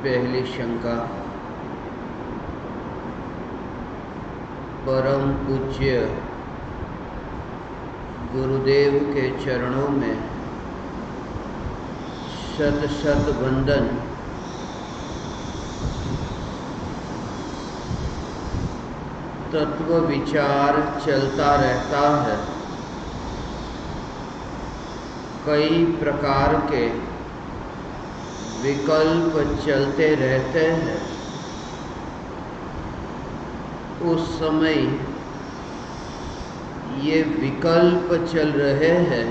पहली शंका। परम पूज्य गुरुदेव के चरणों में शत शत वंदन। तत्व विचार चलता रहता है। कई प्रकार के विकल्प चलते रहते हैं। उस समय ये विकल्प चल रहे हैं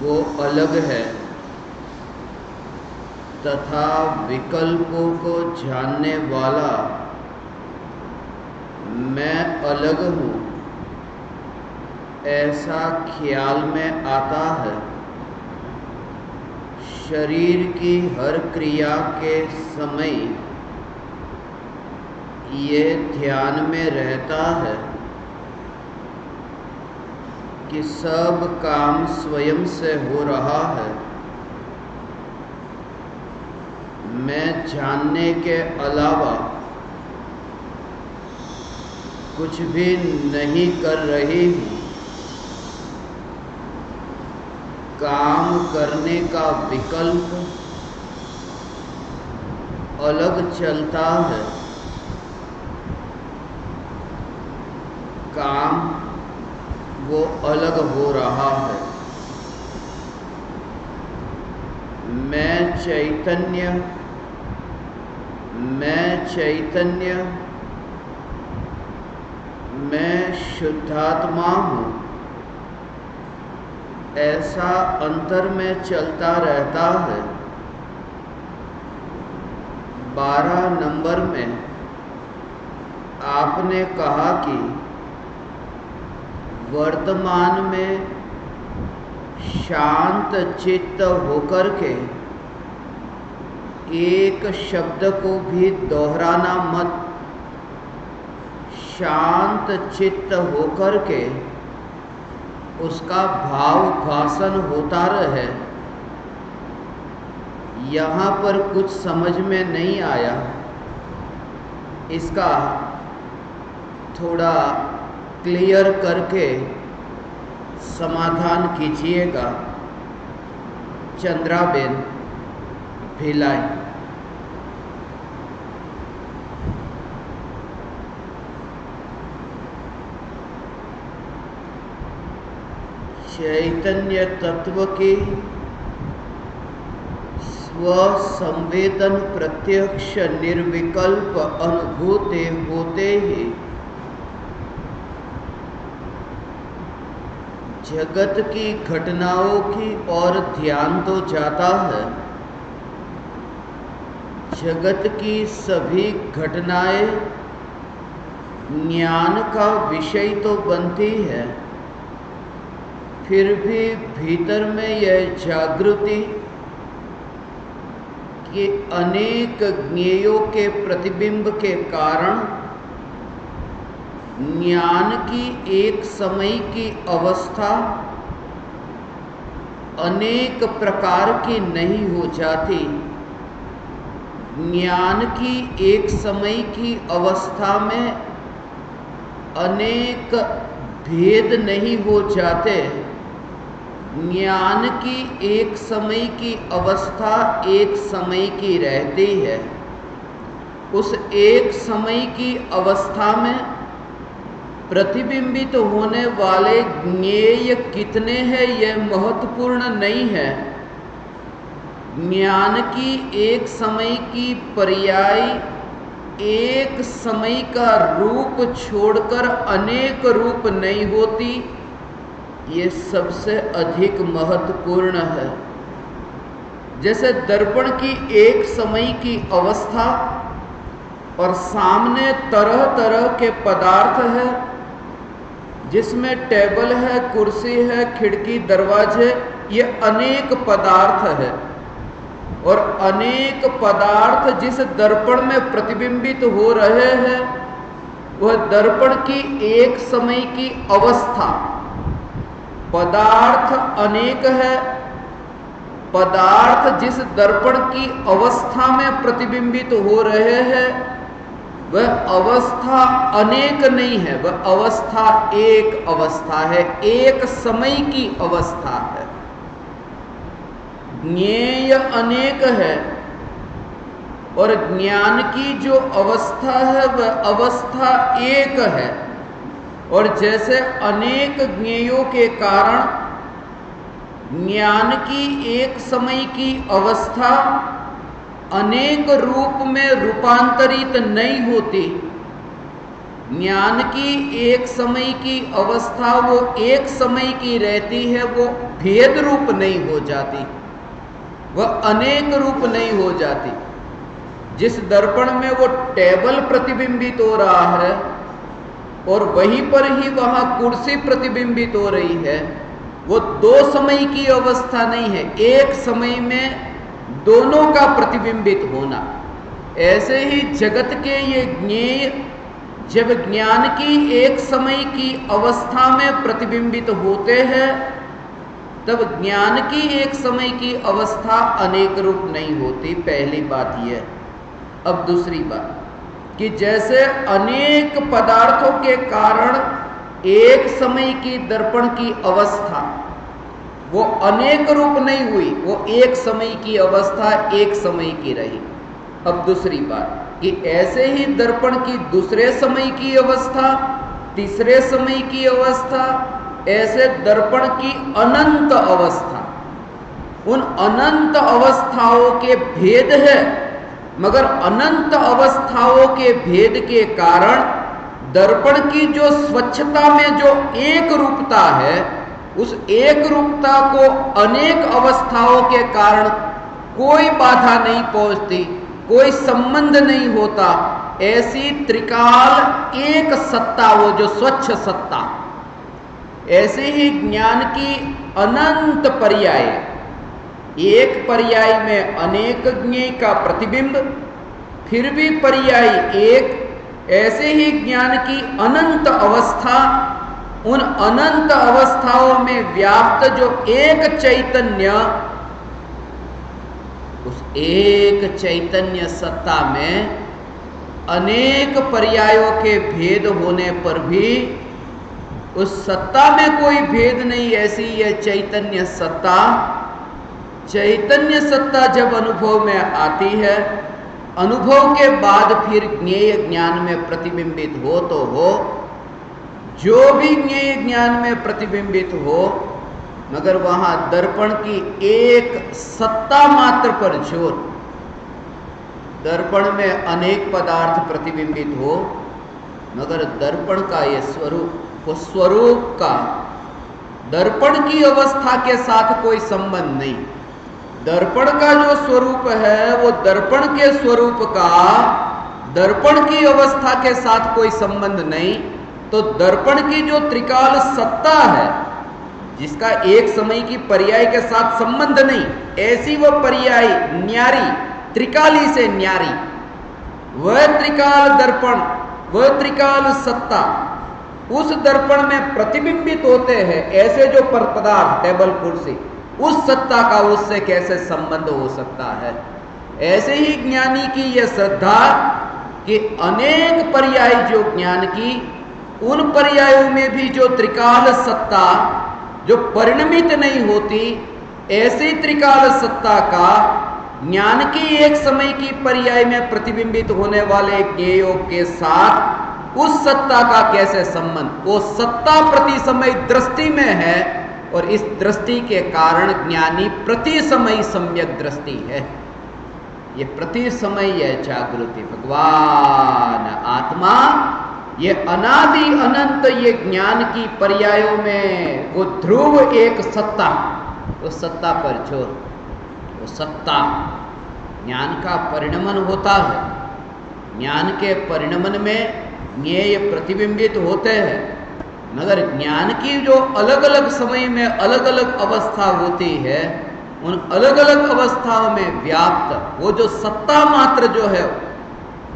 वो अलग है, तथा विकल्पों को जानने वाला मैं अलग हूँ, ऐसा ख्याल में आता है। शरीर की हर क्रिया के समय ये ध्यान में रहता है कि सब काम स्वयं से हो रहा है। मैं जानने के अलावा कुछ भी नहीं कर रही हूँ। काम करने का विकल्प अलग चलता है। काम वो अलग हो रहा है। मैं चैतन्य, मैं शुद्धात्मा हूँ, ऐसा अंतर में चलता रहता है। 12 नंबर में आपने कहा कि वर्तमान में शांत चित्त होकर के एक शब्द को भी दोहराना मत। शांत चित्त होकर के उसका भाव भाषण होता रहे। यहाँ पर कुछ समझ में नहीं आया, इसका थोड़ा क्लियर करके समाधान कीजिएगा। चंद्राबेन भिलाई। चैतन्य तत्व की स्वसंवेदन प्रत्यक्ष निर्विकल्प अनुभूति होते ही जगत की घटनाओं की ओर ध्यान तो जाता है। जगत की सभी घटनाएं ज्ञान का विषय तो बनती है, फिर भी भीतर में यह जागृति कि अनेक ज्ञेयों के प्रतिबिंब के कारण ज्ञान की एक समय की अवस्था अनेक प्रकार की नहीं हो जाती। ज्ञान की एक समय की अवस्था में अनेक भेद नहीं हो जाते। ज्ञान की एक समय की अवस्था एक समय की रहती है। उस एक समय की अवस्था में प्रतिबिंबित होने वाले ज्ञेय कितने हैं यह महत्वपूर्ण नहीं है। ज्ञान की एक समय की पर्याय एक समय का रूप छोड़कर अनेक रूप नहीं होती, ये सबसे अधिक महत्वपूर्ण है। जैसे दर्पण की एक समय की अवस्था और सामने तरह तरह के पदार्थ है, जिसमें टेबल है, कुर्सी है, खिड़की, दरवाजे, ये अनेक पदार्थ है। और अनेक पदार्थ जिस दर्पण में प्रतिबिंबित हो रहे हैं वह दर्पण की एक समय की अवस्था। पदार्थ अनेक है, पदार्थ जिस दर्पण की अवस्था में प्रतिबिंबित हो रहे हैं वह अवस्था अनेक नहीं है, वह अवस्था एक अवस्था है, एक समय की अवस्था है। ज्ञेय अनेक है और ज्ञान की जो अवस्था है वह अवस्था एक है। और जैसे अनेक ज्ञेयों के कारण ज्ञान की एक समय की अवस्था अनेक रूप में रूपांतरित नहीं होती, ज्ञान की एक समय की अवस्था वो एक समय की रहती है, वो भेद रूप नहीं हो जाती, वह अनेक रूप नहीं हो जाती। जिस दर्पण में वो टेबल प्रतिबिंबित हो रहा है और वहीं पर ही वहां कुर्सी प्रतिबिंबित हो रही है, वो दो समय की अवस्था नहीं है, एक समय में दोनों का प्रतिबिंबित होना। ऐसे ही जगत के ये ज्ञेय जब ज्ञान की एक समय की अवस्था में प्रतिबिंबित होते हैं तब ज्ञान की एक समय की अवस्था अनेक रूप नहीं होती। पहली बात यह। अब दूसरी बात कि जैसे अनेक पदार्थों के कारण एक समय की दर्पण की अवस्था वो अनेक रूप नहीं हुई, वो एक समय की अवस्था एक समय की रही। अब दूसरी बात कि ऐसे ही दर्पण की दूसरे समय की अवस्था, तीसरे समय की अवस्था, ऐसे दर्पण की अनंत अवस्था, उन अनंत अवस्थाओं के भेद है, मगर अनंत अवस्थाओं के भेद के कारण दर्पण की जो स्वच्छता में जो एक रूपता है, उस एक रूपता को अनेक अवस्थाओं के कारण कोई बाधा नहीं पहुंचती, कोई संबंध नहीं होता। ऐसी त्रिकाल एक सत्ता, वो जो स्वच्छ सत्ता, ऐसे ही ज्ञान की अनंत पर्याय, एक पर्याय में अनेक ज्ञेय का प्रतिबिंब, फिर भी पर्याय एक, ऐसे ही ज्ञान की अनंत अवस्था, उन अनंत अवस्थाओं में व्याप्त जो एक चैतन्य, उस एक चैतन्य सत्ता में अनेक पर्यायों के भेद होने पर भी उस सत्ता में कोई भेद नहीं। ऐसी यह चैतन्य सत्ता, चैतन्य सत्ता जब अनुभव में आती है, अनुभव के बाद फिर ज्ञेय ज्ञान में प्रतिबिंबित हो तो हो, जो भी ज्ञेय ज्ञान में प्रतिबिंबित हो, मगर वहां दर्पण की एक सत्ता मात्र पर जोर। दर्पण में अनेक पदार्थ प्रतिबिंबित हो, मगर दर्पण का ये स्वरूप, वो स्वरूप का दर्पण की अवस्था के साथ कोई संबंध नहीं। दर्पण का जो स्वरूप है वो दर्पण के स्वरूप का दर्पण की अवस्था के साथ कोई संबंध नहीं। तो दर्पण की जो त्रिकाल सत्ता है, जिसका एक समय की पर्याय के साथ संबंध नहीं, ऐसी वह पर्याय न्यारी, त्रिकाली से न्यारी, वह त्रिकाल दर्पण, वह त्रिकाल सत्ता उस दर्पण में प्रतिबिंबित होते हैं। ऐसे जो पदार्थ, टेबल, कुर्सी, उस सत्ता का उससे कैसे संबंध हो सकता है? ऐसे ही ज्ञानी की यह श्रद्धा कि अनेक पर्याय जो ज्ञान की, उन पर्यायों में भी जो त्रिकाल सत्ता जो परिणमित नहीं होती, ऐसी त्रिकाल सत्ता का ज्ञान की एक समय की पर्याय में प्रतिबिंबित होने वाले ज्ञेयों के साथ उस सत्ता का कैसे संबंध? वो सत्ता प्रति समय दृष्टि में है और इस दृष्टि के कारण ज्ञानी प्रति समय सम्यक दृष्टि है। ये प्रति समय यह जागृति, भगवान आत्मा, ये अनादि अनंत, ये ज्ञान की पर्यायों में वो ध्रुव एक सत्ता, वो सत्ता पर जोर, वो सत्ता ज्ञान का परिणमन होता है। ज्ञान के परिणमन में ज्ञेय प्रतिबिंबित होते हैं, मगर ज्ञान की जो अलग अलग समय में अलग अलग अवस्था होती है, उन अलग अलग अवस्थाओं में व्याप्त वो जो सत्ता मात्र जो है,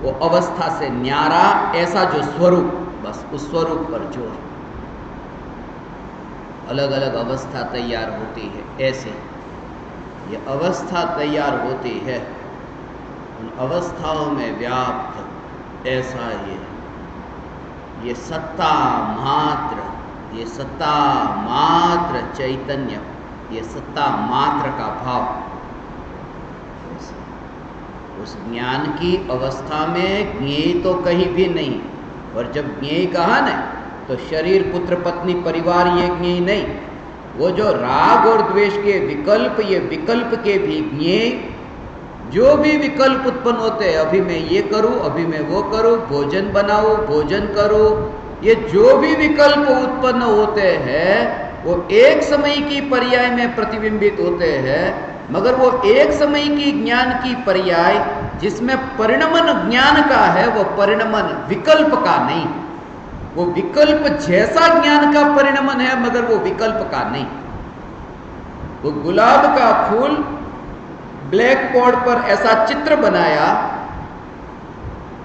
वो अवस्था से न्यारा ऐसा जो स्वरूप, बस उस स्वरूप पर जोर। अलग अलग अवस्था तैयार होती है। ऐसे ये अवस्था तैयार होती है, उन अवस्थाओं में व्याप्त ऐसा ये सत्ता मात्र, ये सत्ता मात्र चैतन्य, ये सत्ता मात्र का भाव, उस ज्ञान की अवस्था में ज्ञेय तो कहीं भी नहीं। और जब ज्ञेय कहा ना, तो शरीर, पुत्र, पत्नी, परिवार ये ज्ञेय नहीं। वो जो राग और द्वेष के विकल्प, ये विकल्प के भी ज्ञेय, जो भी विकल्प उत्पन्न होते हैं, अभी मैं ये करूं, अभी मैं वो करूं, भोजन बनाऊं, भोजन करूं, ये जो भी विकल्प उत्पन्न होते हैं वो एक समय की पर्याय में प्रतिबिंबित होते हैं, मगर वो एक समय की ज्ञान की पर्याय जिसमें परिणमन ज्ञान का है, वो परिणमन विकल्प का नहीं। वो विकल्प जैसा ज्ञान का परिणमन है, मगर वो विकल्प का नहीं। वो गुलाब का फूल ब्लैक बोर्ड पर ऐसा चित्र बनाया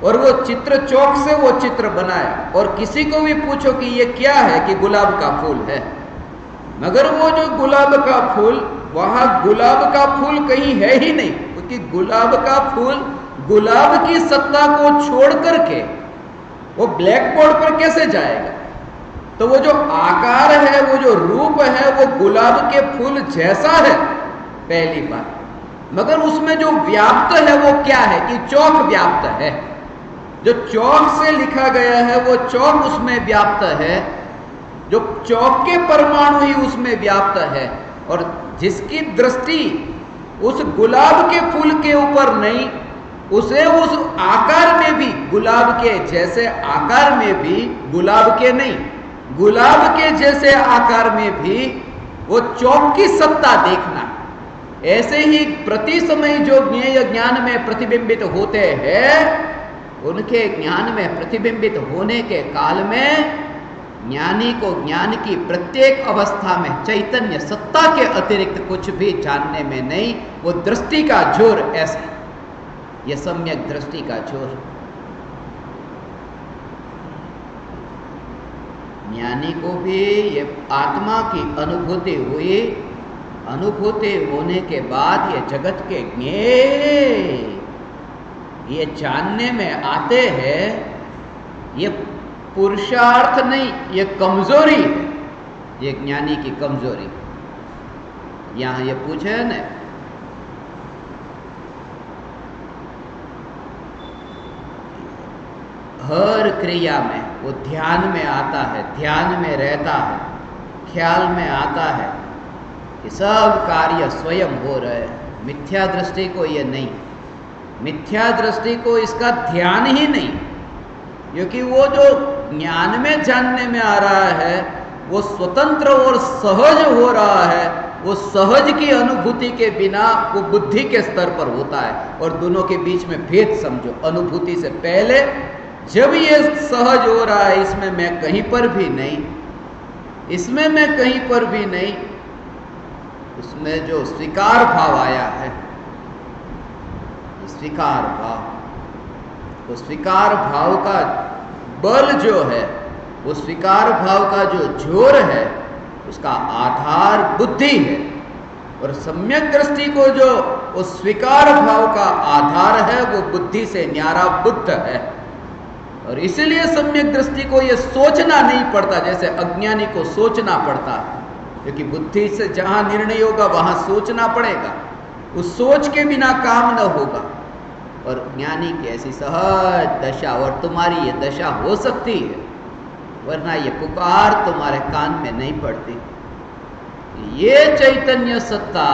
और वो चित्र चौक से वो चित्र बनाया, और किसी को भी पूछो कि ये क्या है, कि गुलाब का फूल है, मगर वो जो गुलाब का फूल, वहां गुलाब का फूल कहीं है ही नहीं, क्योंकि गुलाब का फूल गुलाब की सत्ता को छोड़ करके वो ब्लैक बोर्ड पर कैसे जाएगा। तो वो जो आकार है, वो जो रूप है, वो गुलाब के फूल जैसा है पहली बात, मगर उसमें जो व्याप्त है वो क्या है, कि चौक व्याप्त है। जो चौक से लिखा गया है वो चौक उसमें व्याप्त है, जो चौक के परमाणु ही उसमें व्याप्त है। और जिसकी दृष्टि उस गुलाब के फूल के ऊपर नहीं, उसे उस आकार में भी, गुलाब के जैसे आकार में भी, गुलाब के नहीं, गुलाब के जैसे आकार में भी वो चौक की सत्ता देखना। ऐसे ही प्रति समय जो ज्ञेय ज्ञान में प्रतिबिंबित होते हैं, उनके ज्ञान में प्रतिबिंबित होने के काल में ज्ञानी को ज्ञान की प्रत्येक अवस्था में चैतन्य सत्ता के अतिरिक्त कुछ भी जानने में नहीं। वो दृष्टि का जोर ऐसा, ये सम्यक दृष्टि का जोर। ज्ञानी को भी ये आत्मा की अनुभूति हुई, अनुभूति होने के बाद ये जगत के ज्ञेय ये जानने में आते हैं। ये पुरुषार्थ नहीं, ये कमजोरी है, ये ज्ञानी की कमजोरी। यहां ये पूछे है ना, हर क्रिया में वो ध्यान में आता है, ध्यान में रहता है, ख्याल में आता है कि सब कार्य स्वयं हो रहे हैं। मिथ्या दृष्टि को ये नहीं, मिथ्या दृष्टि को इसका ध्यान ही नहीं, क्योंकि वो जो ज्ञान में जानने में आ रहा है वो स्वतंत्र और सहज हो रहा है। वो सहज की अनुभूति के बिना वो बुद्धि के स्तर पर होता है। और दोनों के बीच में भेद समझो। अनुभूति से पहले जब ये सहज हो रहा है, इसमें मैं कहीं पर भी नहीं, इसमें मैं कहीं पर भी नहीं, उसमें जो स्वीकार भाव आया है, स्वीकार भाव, तो स्वीकार भाव का बल जो है, वो स्वीकार भाव का जो जोर है, उसका आधार बुद्धि है। और सम्यक दृष्टि को जो उस स्वीकार भाव का आधार है, वो बुद्धि से न्यारा बुद्ध है। और इसीलिए सम्यक दृष्टि को ये सोचना नहीं पड़ता, जैसे अज्ञानी को सोचना पड़ता है, क्योंकि बुद्धि से जहां निर्णय होगा वहां सोचना पड़ेगा, उस सोच के बिना काम न होगा। और ज्ञानी की ऐसी सहज दशा, और तुम्हारी ये दशा हो सकती है, वरना ये पुकार तुम्हारे कान में नहीं पड़ती। ये चैतन्य सत्ता,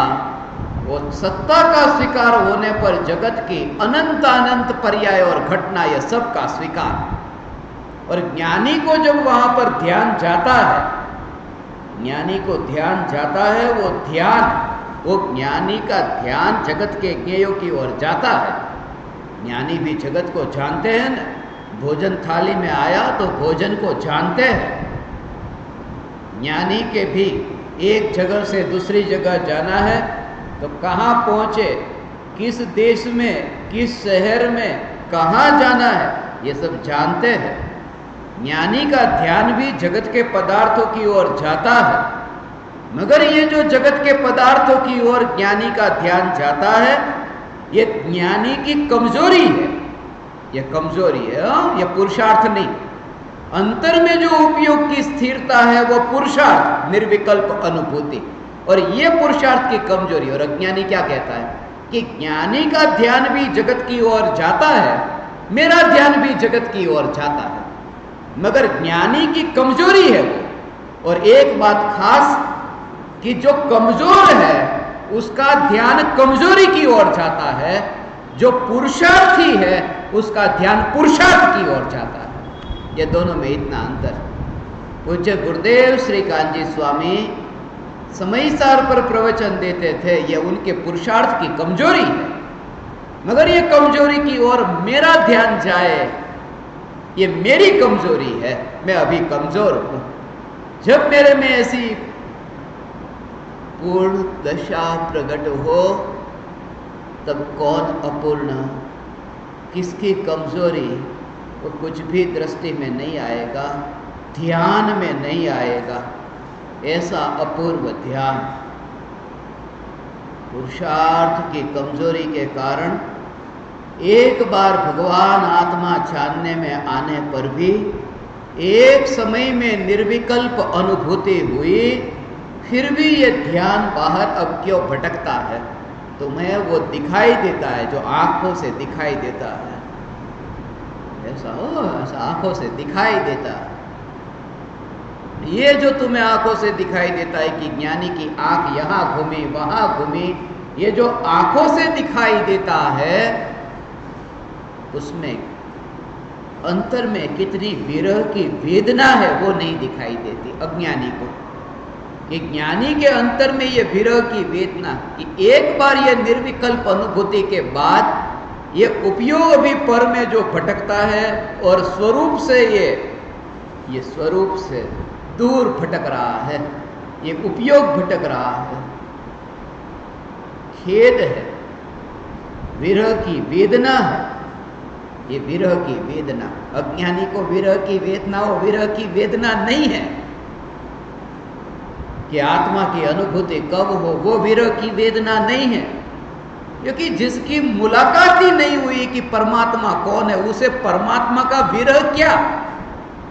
वो सत्ता का स्वीकार होने पर जगत की अनंत अनंत पर्याय और घटना, ये सब का स्वीकार। और ज्ञानी को जब वहां पर ध्यान जाता है, ज्ञानी को ध्यान जाता है, वो ध्यान, वो ज्ञानी का ध्यान जगत के ज्ञेयों की ओर जाता है। ज्ञानी भी जगत को जानते हैं ना, भोजन थाली में आया तो भोजन को जानते हैं। ज्ञानी के भी एक जगह से दूसरी जगह जाना है तो कहाँ पहुँचे, किस देश में, किस शहर में कहाँ जाना है, ये सब जानते हैं। ज्ञानी का ध्यान भी जगत के पदार्थों की ओर जाता है, मगर ये जो जगत के पदार्थों की ओर ज्ञानी का ध्यान जाता है, ये ज्ञानी की कमजोरी है। ये कमजोरी है, ये पुरुषार्थ नहीं। अंतर में जो उपयोग की स्थिरता है वो पुरुषार्थ, निर्विकल्प अनुभूति, और ये पुरुषार्थ की कमजोरी। और अज्ञानी क्या कहता है कि ज्ञानी का ध्यान भी जगत की ओर जाता है, मेरा ध्यान भी जगत की ओर जाता है, मगर ज्ञानी की कमजोरी है वो। और एक बात खास कि जो कमजोर है उसका ध्यान कमजोरी की ओर जाता है, जो पुरुषार्थी है उसका ध्यान पुरुषार्थ की ओर जाता है। ये दोनों में इतना अंतर। पूज्य गुरुदेव श्री कांजी स्वामी समय सार पर प्रवचन देते थे, ये उनके पुरुषार्थ की कमजोरी है, मगर ये कमजोरी की ओर मेरा ध्यान जाए, ये मेरी कमजोरी है, मैं अभी कमजोर हूं। जब मेरे में ऐसी पूर्ण दशा प्रकट हो तब कौन अपूर्ण, किसकी कमजोरी, वो कुछ भी दृष्टि में नहीं आएगा, ध्यान में नहीं आएगा। ऐसा अपूर्व ध्यान पुरुषार्थ की कमजोरी के कारण एक बार भगवान आत्मा जानने में आने पर भी एक समय में निर्विकल्प अनुभूति हुई, फिर भी ये ध्यान बाहर अब क्यों भटकता है? तुम्हें वो दिखाई देता है जो आंखों से दिखाई देता है। ऐसा आंखों से दिखाई देता है। ये जो तुम्हें आंखों से दिखाई देता है कि ज्ञानी की आंख यहां घूमी वहां घूमी, ये जो आंखों से दिखाई देता है उसमें अंतर में कितनी विरह की वेदना है वो नहीं दिखाई देती अज्ञानी को। ये ज्ञानी के अंतर में ये विरह की वेदना कि एक बार ये निर्विकल्प अनुभूति के बाद ये उपयोग भी पर में जो भटकता है और स्वरूप से ये स्वरूप से दूर भटक रहा है, ये उपयोग भटक रहा है। खेद है, विरह की वेदना है, ये विरह की वेदना। अज्ञानी को विरह की वेदना हो, विरह की वेदना नहीं है कि आत्मा की अनुभूति कब हो, वो विरह की वेदना नहीं है। क्योंकि जिसकी मुलाकात ही नहीं हुई कि परमात्मा कौन है, उसे परमात्मा का विरह क्या?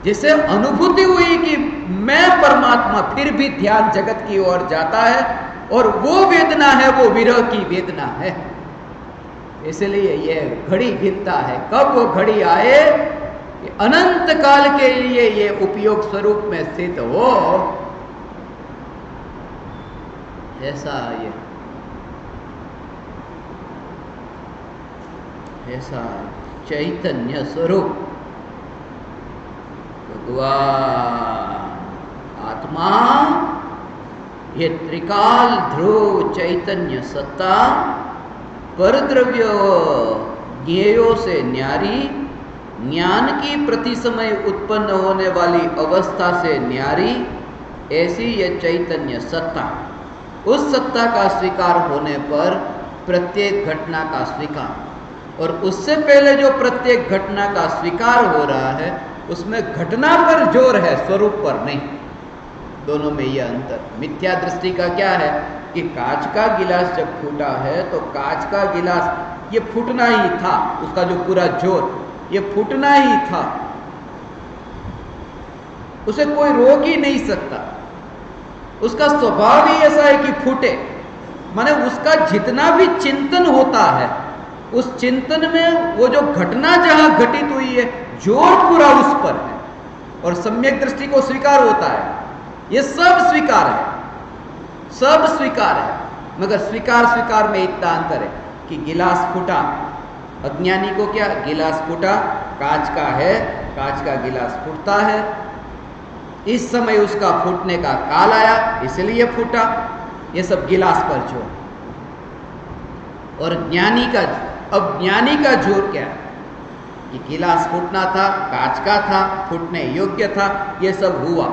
जिसे अनुभूति हुई कि मैं परमात्मा, फिर भी ध्यान जगत की ओर जाता है, और वो वेदना है, वो विरह की वेदना है। इसलिए ये घड़ी गिनता है, कब वो घड़ी आए कि अनंत काल के लिए ये उपयोग स्वरूप में स्थित हो। ऐसा चैतन्य स्वरूप भगवान आत्मा, ये त्रिकाल ध्रुव चैतन्य सत्ता, परद्रव्य ज्ञेयों से न्यारी, ज्ञान की प्रति समय उत्पन्न होने वाली अवस्था से न्यारी, ऐसी ये चैतन्य सत्ता। उस सत्ता का स्वीकार होने पर प्रत्येक घटना का स्वीकार, और उससे पहले जो प्रत्येक घटना का स्वीकार हो रहा है उसमें घटना पर जोर है, स्वरूप पर नहीं। दोनों में यह अंतर। मिथ्या दृष्टि का क्या है कि कांच का गिलास जब फूटा है तो कांच का गिलास ये फूटना ही था, उसका जो पूरा जोर ये फूटना ही था, उसे कोई रोक ही नहीं सकता। उसका स्वभाव ही ऐसा है कि फूटे। माने उसका जितना भी चिंतन होता है, उस चिंतन में वो जो घटना जहां घटित हुई है, जोर पूरा उस पर है, और सम्यक दृष्टि को स्वीकार होता है। ये सब स्वीकार है, सब स्वीकार है, मगर स्वीकार में इतना अंतर है कि गिलास फूटा, अज्ञानी को क्या, गिलास फूटा, कांच का है, कांच का गिलास फूटता है, इस समय उसका फूटने का काल आया इसलिए फूटा। ये सब गिलास पर जोर। और ज्ञानी का जोर क्या है कि गिलास फूटना था, कांच का था, फूटने योग्य था, ये सब हुआ,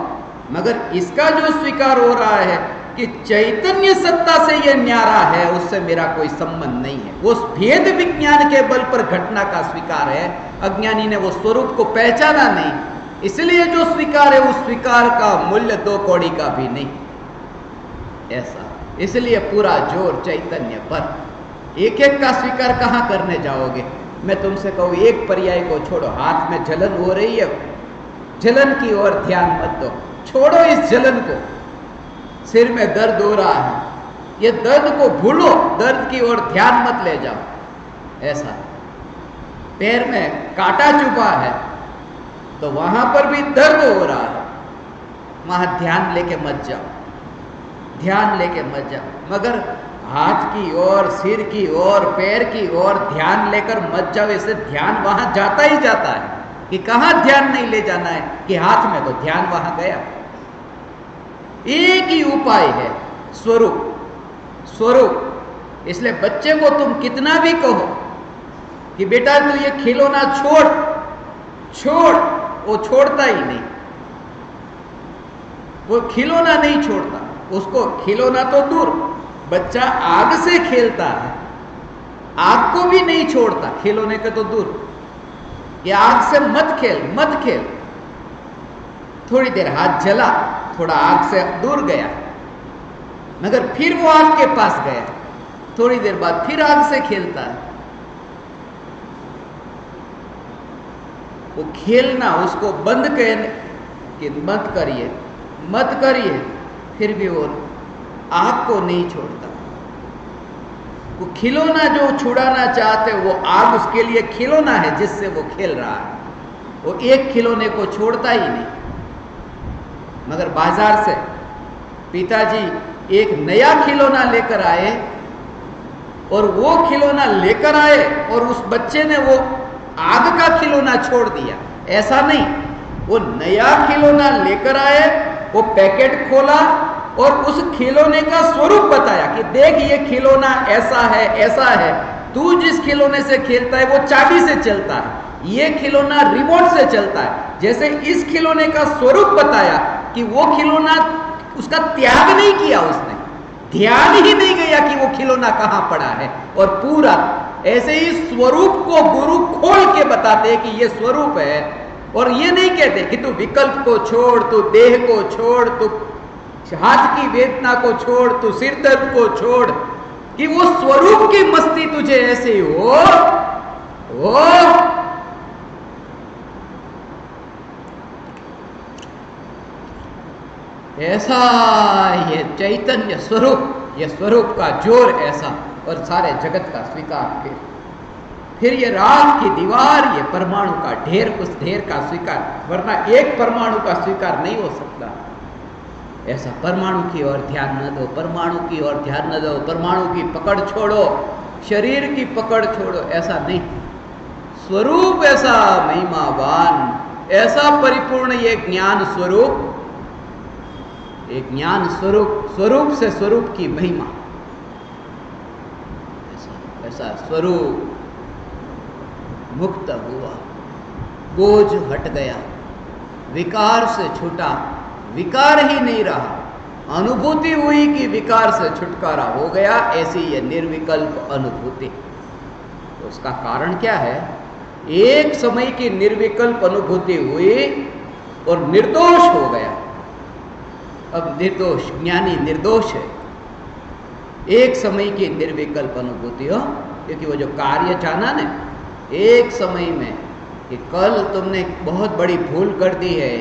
मगर इसका जो स्वीकार हो रहा है कि चैतन्य सत्ता से ये न्यारा है, उससे मेरा कोई संबंध नहीं है। वो भेद विज्ञान के बल पर घटना का स्वीकार है। अज्ञानी ने वो स्वरूप को पहचाना नहीं, इसलिए जो स्वीकार है उस स्वीकार का मूल्य 2 कौड़ी का भी नहीं। ऐसा, इसलिए पूरा जोर चैतन्य पर। एक एक का स्वीकार कहाँ करने जाओगे? मैं तुमसे कहूँ एक पर्याय को छोड़ो, हाथ में जलन हो रही है, जलन की ओर ध्यान मत दो, छोड़ो इस जलन को। सिर में दर्द हो रहा है, ये दर्द को भूलो, दर्द की ओर ध्यान मत ले जाओ। ऐसा पैर में कांटा चुभा है तो वहां पर भी दर्द हो रहा है, वहां ध्यान लेके मत जाओ, ध्यान लेके मत जाओ। मगर हाथ की ओर, सिर की ओर, पैर की ओर ध्यान लेकर मत जाओ, इससे ध्यान वहां जाता ही जाता है। कि कहां ध्यान नहीं ले जाना है कि हाथ में, तो ध्यान वहां गया। एक ही उपाय है, स्वरूप, स्वरूप। इसलिए बच्चे को तुम कितना भी कहो कि बेटा तू ये खिलौना छोड़, छोड़, वो छोड़ता ही नहीं, वो खिलौना नहीं छोड़ता। उसको खिलौना तो दूर, बच्चा आग से खेलता है, आग को भी नहीं छोड़ता, खिलौने के तो दूर। ये आग से मत खेल, मत खेल। थोड़ी देर हाथ जला, थोड़ा आग से दूर गया, मगर फिर वो आग के पास गया, थोड़ी देर बाद फिर आग से खेलता है। वो खेलना उसको बंद कर कि मत करिए, मत करिए, फिर भी वो आग को नहीं छोड़ता। वो खिलौना जो छुड़ाना चाहते वो आग उसके लिए खिलौना है जिससे वो खेल रहा है, वो एक खिलौने को छोड़ता ही नहीं। मगर बाजार से पिताजी एक नया खिलौना लेकर आए और वो खिलौना लेकर आए और उस बच्चे ने वो आग का खिलौना छोड़ दिया। ऐसा नहीं, वो नया खिलौना लेकर आए, वो पैकेट खोला और उस खिलौने का स्वरूप बताया कि देख ये खिलौना ऐसा है, ऐसा है, तू जिस खिलौने से खेलता है वो चाबी से चलता है, ये खिलौना रिमोट से चलता है। जैसे इस खिलौने का स्वरूप बताया कि वो खिलौना, उसका त्याग नहीं किया उसने, ध्यान ही नहीं गया कि वो खिलौना कहां पड़ा है। और पूरा ऐसे ही स्वरूप को गुरु खोल के बताते हैं कि ये स्वरूप है। और ये नहीं कहते कि तू विकल्प को छोड़, तू देह को छोड़, तू हाथ की वेदना को छोड़, तू सिर दर्द को छोड़, कि वो स्वरूप की मस्ती तुझे ऐसे हो। ऐसा ये चैतन्य स्वरूप, ये स्वरूप का जोर ऐसा, और सारे जगत का स्वीकार। फिर ये रात की दीवार, ये परमाणु का ढेर, उस ढेर का स्वीकार, वरना एक परमाणु का स्वीकार नहीं हो सकता। ऐसा परमाणु की ओर ध्यान न दो, परमाणु की ओर ध्यान न दो, परमाणु की पकड़ छोड़ो, शरीर की पकड़ छोड़ो, ऐसा नहीं। स्वरूप ऐसा महिमावान, ऐसा परिपूर्ण ये ज्ञान स्वरूप, एक ज्ञान स्वरूप, स्वरूप से स्वरूप की महिमा, ऐसा स्वरूप मुक्त हुआ, बोझ हट गया, विकार से छूटा, विकार ही नहीं रहा, अनुभूति हुई कि विकार से छुटकारा हो गया। ऐसी ये निर्विकल्प अनुभूति। तो उसका कारण क्या है? एक समय की निर्विकल्प अनुभूति हुई और निर्दोष हो गया। अब निर्दोष, ज्ञानी निर्दोष है। एक समय की निर्विकल्प अनुभूति हो, क्योंकि वो जो कार्य चाहना ना एक समय में, कि कल तुमने बहुत बड़ी भूल कर दी है,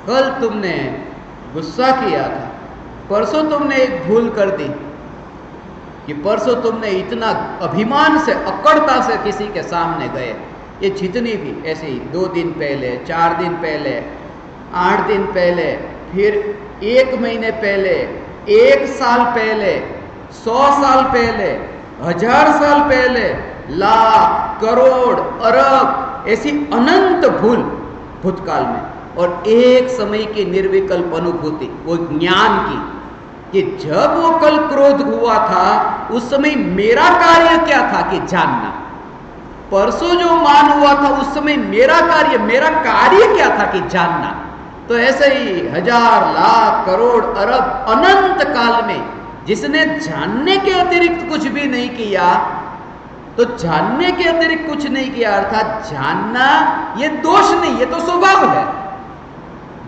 कल तुमने गुस्सा किया था, परसों तुमने एक भूल कर दी, कि परसों तुमने इतना अभिमान से, अकड़ता से किसी के सामने गए। ये जितनी भी ऐसे ही 2 दिन पहले, 4 दिन पहले, 8 दिन पहले, फिर 1 महीने पहले, 1 साल पहले, 100 साल पहले, 1000 साल पहले, लाख, करोड़, अरब, ऐसी अनंत भूल भूतकाल में, और एक समय की निर्विकल्प अनुभूति, वो ज्ञान की, कि जब वो कल क्रोध हुआ था उस समय मेरा कार्य क्या था कि जानना, परसों जो मान हुआ था उस समय मेरा कार्य क्या था कि जानना। तो ऐसे ही 1000, लाख, करोड़, अरब, अनंत काल में जिसने जानने के अतिरिक्त कुछ भी नहीं किया, तो जानने के अतिरिक्त कुछ नहीं किया, अर्थात जानना ये दोष नहीं, ये तो स्वभाव है।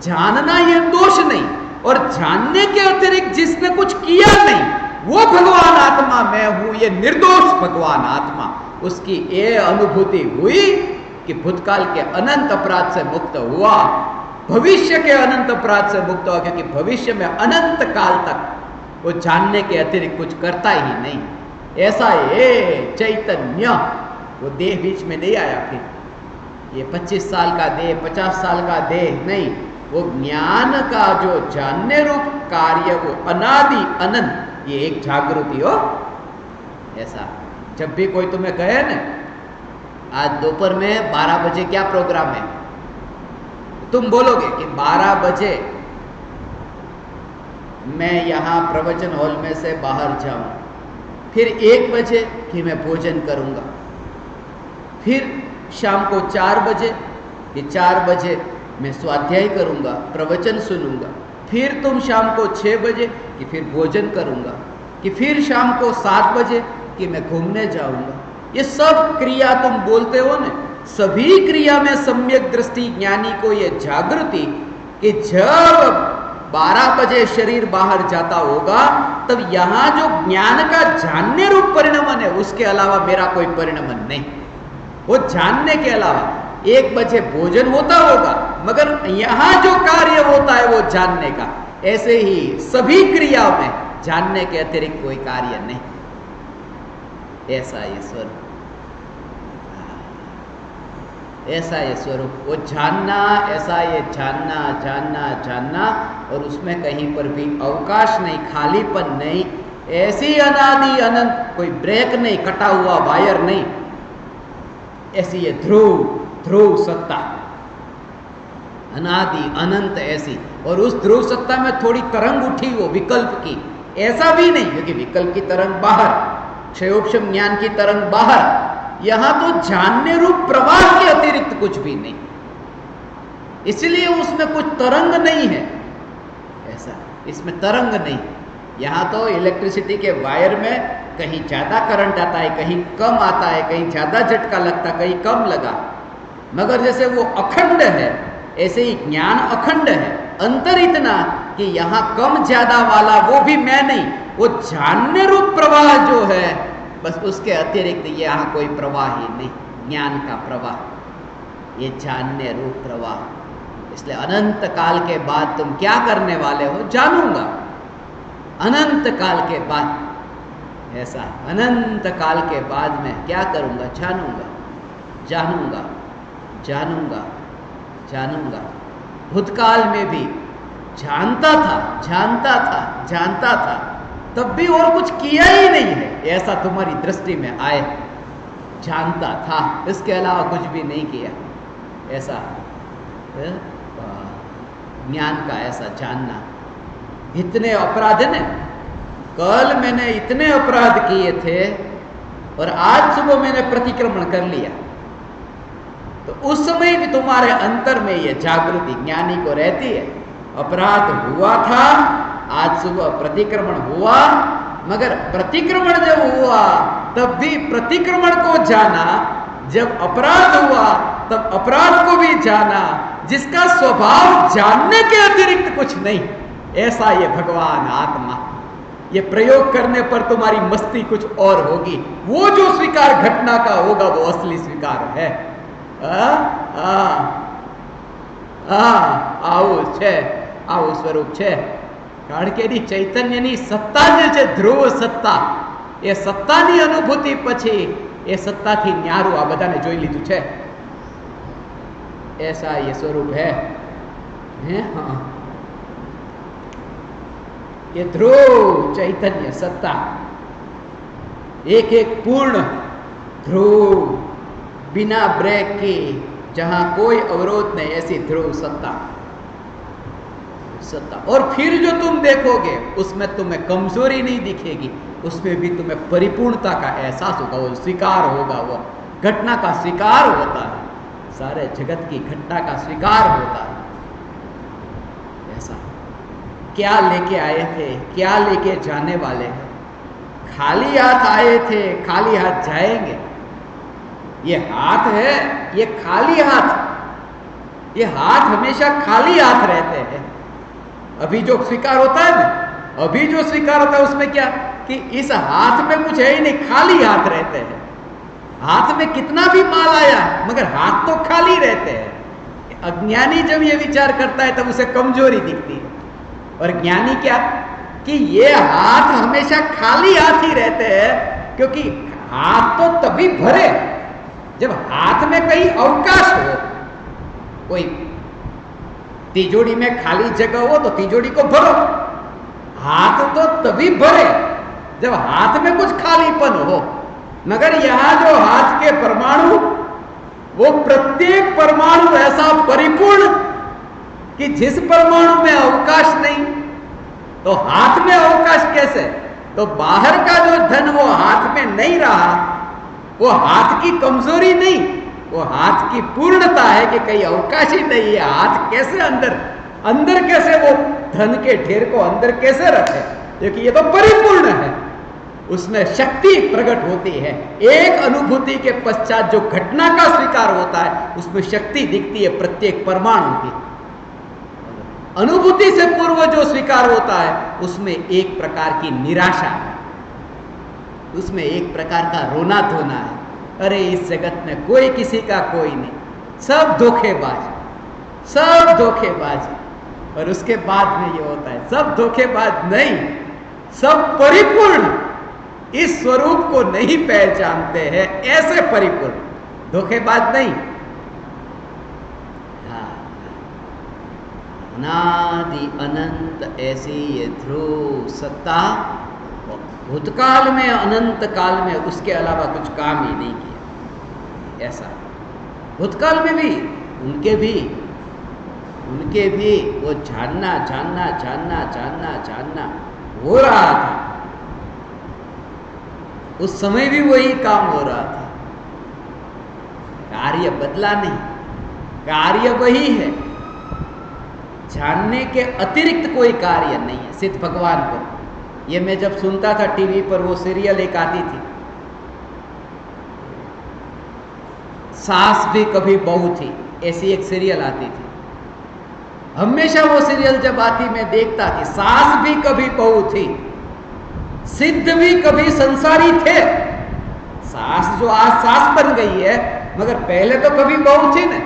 जानना ये दोष नहीं, और जानने के अतिरिक्त जिसने कुछ किया नहीं, वो भगवान आत्मा मैं हूं, ये निर्दोष भगवान आत्मा, उसकी ये अनुभूति हुई कि भूतकाल के अनंत अपराध से मुक्त हुआ, भविष्य के अनंत अपराध से मुक्त हुआ, क्योंकि भविष्य में अनंत काल तक वो जानने के अतिरिक्त कुछ करता ही नहीं। ऐसा ये चैतन्य, वो देह बीच में नहीं आया, फिर ये 25 साल का देह, 50 साल का देह नहीं, वो ज्ञान का जो जानने रूप कार्य, वो अनादि अनंत, ये एक जागृति हो। ऐसा जब भी कोई तुम्हें कहे ना आज दोपहर में 12 बजे क्या प्रोग्राम है, तुम बोलोगे कि 12 बजे मैं यहां प्रवचन हॉल में से बाहर जाऊं, फिर 1 बजे कि मैं भोजन करूंगा, फिर शाम को 4 बजे कि 4 बजे मैं स्वाध्याय करूंगा, प्रवचन सुनूंगा, फिर तुम शाम को 6 बजे कि फिर भोजन करूंगा, कि फिर शाम को 7 बजे कि मैं घूमने जाऊंगा। ये सब क्रिया तुम बोलते हो ना, सभी क्रिया में सम्यक दृष्टि ज्ञानी को ये जागृति कि जब 12 बजे शरीर बाहर जाता होगा तब यहां जो ज्ञान का जानने रूप परिणमन है, उसके अलावा मेरा कोई परिणमन नहीं। वो जानने के अलावा 1 बजे भोजन होता होगा, मगर यहां जो कार्य होता है वो जानने का। ऐसे ही सभी क्रियाओं में जानने के अतिरिक्त कोई कार्य नहीं। ऐसा ये स्वरूप, ऐसा ये स्वरूप, वो जानना, ऐसा ये जानना जानना जानना, और उसमें कहीं पर भी अवकाश नहीं, खालीपन नहीं, ऐसी अनादि अनंत, कोई ब्रेक नहीं, कटा हुआ वायर नहीं, ऐसी ये ध्रुव ध्रुव सत्ता, अनादि अनंत ऐसी। और उस ध्रुव सत्ता में थोड़ी तरंग उठी वो विकल्प की, ऐसा भी नहीं, क्योंकि विकल्प की तरंग बाहर, क्षयोपशम ज्ञान की तरंग बाहर, यहां तो जानने रूप प्रवाह के अतिरिक्त कुछ भी नहीं, इसलिए उसमें कुछ तरंग नहीं है। ऐसा इसमें तरंग नहीं, यहां तो इलेक्ट्रिसिटी के वायर में कहीं ज्यादा करंट आता है, कहीं कम आता है, कहीं ज्यादा झटका लगता, कहीं कम लगा, मगर जैसे वो अखंड है, ऐसे ही ज्ञान अखंड है। अंतर इतना कि यहां कम ज्यादा वाला वो भी मैं नहीं, वो जानने रूप प्रवाह जो है, बस उसके अतिरिक्त यहाँ कोई प्रवाह ही नहीं, ज्ञान का प्रवाह, ये जानने रूप प्रवाह। इसलिए अनंत काल के बाद तुम क्या करने वाले हो, जानूंगा। अनंत काल के बाद, ऐसा अनंत काल के बाद मैं क्या करूंगा, जानूंगा जानूंगा जानूंगा जानूंगा। भूतकाल में भी जानता था जानता था जानता था, तब भी और कुछ किया ही नहीं है, ऐसा तुम्हारी दृष्टि में आए। जानता था, इसके अलावा कुछ भी नहीं किया, ऐसा ज्ञान का ऐसा जानना। इतने अपराध ने, कल मैंने इतने अपराध किए थे और आज सुबह मैंने प्रतिक्रमण कर लिया, तो उस समय भी तुम्हारे अंतर में ये जागृति ज्ञानी को रहती है। अपराध हुआ था, आज सुबह प्रतिक्रमण हुआ, मगर प्रतिक्रमण जब हुआ तब भी प्रतिक्रमण को जाना, जब अपराध हुआ तब अपराध को भी जाना, जिसका स्वभाव जानने के अतिरिक्त कुछ नहीं। ऐसा ये भगवान आत्मा, ये प्रयोग करने पर तुम्हारी मस्ती कुछ और होगी, वो जो स्वीकार घटना का होगा वो असली स्वीकार है। આવું છે, આવું સ્વરૂપ છે। કારણ કે એની ચૈતન્યની સત્તા જે છે, ધ્રુવ સત્તા, એ સત્તાની અનુભૂતિ પછી એ સત્તાથી ન્યારું આ બધાને જોઈ લીધું છે। ऐसा ये स्वरूप है, हाँ। ये ध्रुव चैतन्य सत्ता, एक एक पूर्ण ध्रुव, बिना ब्रेक की, जहां कोई अवरोध नहीं, ऐसी ध्रुव सत्ता सत्ता। और फिर जो तुम देखोगे उसमें तुम्हें कमजोरी नहीं दिखेगी, उसमें भी तुम्हें परिपूर्णता का एहसास होगा, वो स्वीकार होगा, वो घटना का स्वीकार होता है, सारे जगत की घटना का स्वीकार होता है। ऐसा क्या लेके आए थे, क्या लेके जाने वाले हैं, खाली हाथ आए थे, खाली हाथ जाएंगे। ये हाथ है, ये खाली हाथ, ये हाथ हमेशा खाली हाथ रहते हैं। अभी जो स्वीकार होता है ना, अभी जो स्वीकार होता है उसमें क्या कि इस हाथ में कुछ है ही नहीं, खाली हाथ रहते हैं। हाथ में कितना भी माल आया मगर हाथ तो खाली रहते हैं। अज्ञानी जब ये विचार करता है तब उसे कमजोरी दिखती है, और ज्ञानी क्या कि ये हाथ हमेशा खाली हाथ ही रहते हैं, क्योंकि हाथ तो तभी भरे जब हाथ में कहीं अवकाश हो। कोई तिजोरी में खाली जगह हो तो तिजोरी को भरो, हाथ तो तभी भरे जब हाथ में कुछ खालीपन हो। मगर यहां जो हाथ के परमाणु, वो प्रत्येक परमाणु ऐसा परिपूर्ण कि जिस परमाणु में अवकाश नहीं तो हाथ में अवकाश कैसे? तो बाहर का जो धन वो हाथ में नहीं रहा, वो हाथ की कमजोरी नहीं, वो हाथ की पूर्णता है कि कहीं अवकाश ही नहीं है। हाथ कैसे अंदर कैसे वो धन के ढेर को अंदर कैसे रखे, क्योंकि ये तो परिपूर्ण है, उसमें शक्ति प्रकट होती है। एक अनुभूति के पश्चात जो घटना का स्वीकार होता है उसमें शक्ति दिखती है प्रत्येक परमाणु की। अनुभूति से पूर्व जो स्वीकार होता है उसमें एक प्रकार की निराशा है, उसमें एक प्रकार का रोना धोना है। अरे इस जगत में कोई किसी का कोई नहीं, सब धोखेबाज, सब धोखेबाज। और उसके बाद में ये होता है सब धोखेबाज नहीं, सब परिपूर्ण इस स्वरूप को नहीं पहचानते हैं, ऐसे परिपूर्ण, धोखेबाज नहीं। अनादि अनंत ऐसी ये ध्रुव सत्ता, भूतकाल में अनंत काल में उसके अलावा कुछ काम ही नहीं किया। ऐसा भूतकाल में भी उनके भी वो जानना हो रहा था। उस समय भी वही काम हो रहा था, कार्य बदला नहीं, कार्य वही है। जानने के अतिरिक्त कोई कार्य नहीं है सिद्ध भगवान को। ये मैं जब सुनता था टीवी पर, वो सीरियल एक आती थी, सास भी कभी बहू थी, ऐसी एक सीरियल आती थी। हमेशा वो सीरियल जब आती मैं देखता कि सास भी कभी बहू थी, सिद्ध भी कभी संसारी थे। सास जो आज सास बन गई है, मगर पहले तो कभी बहू थी ना,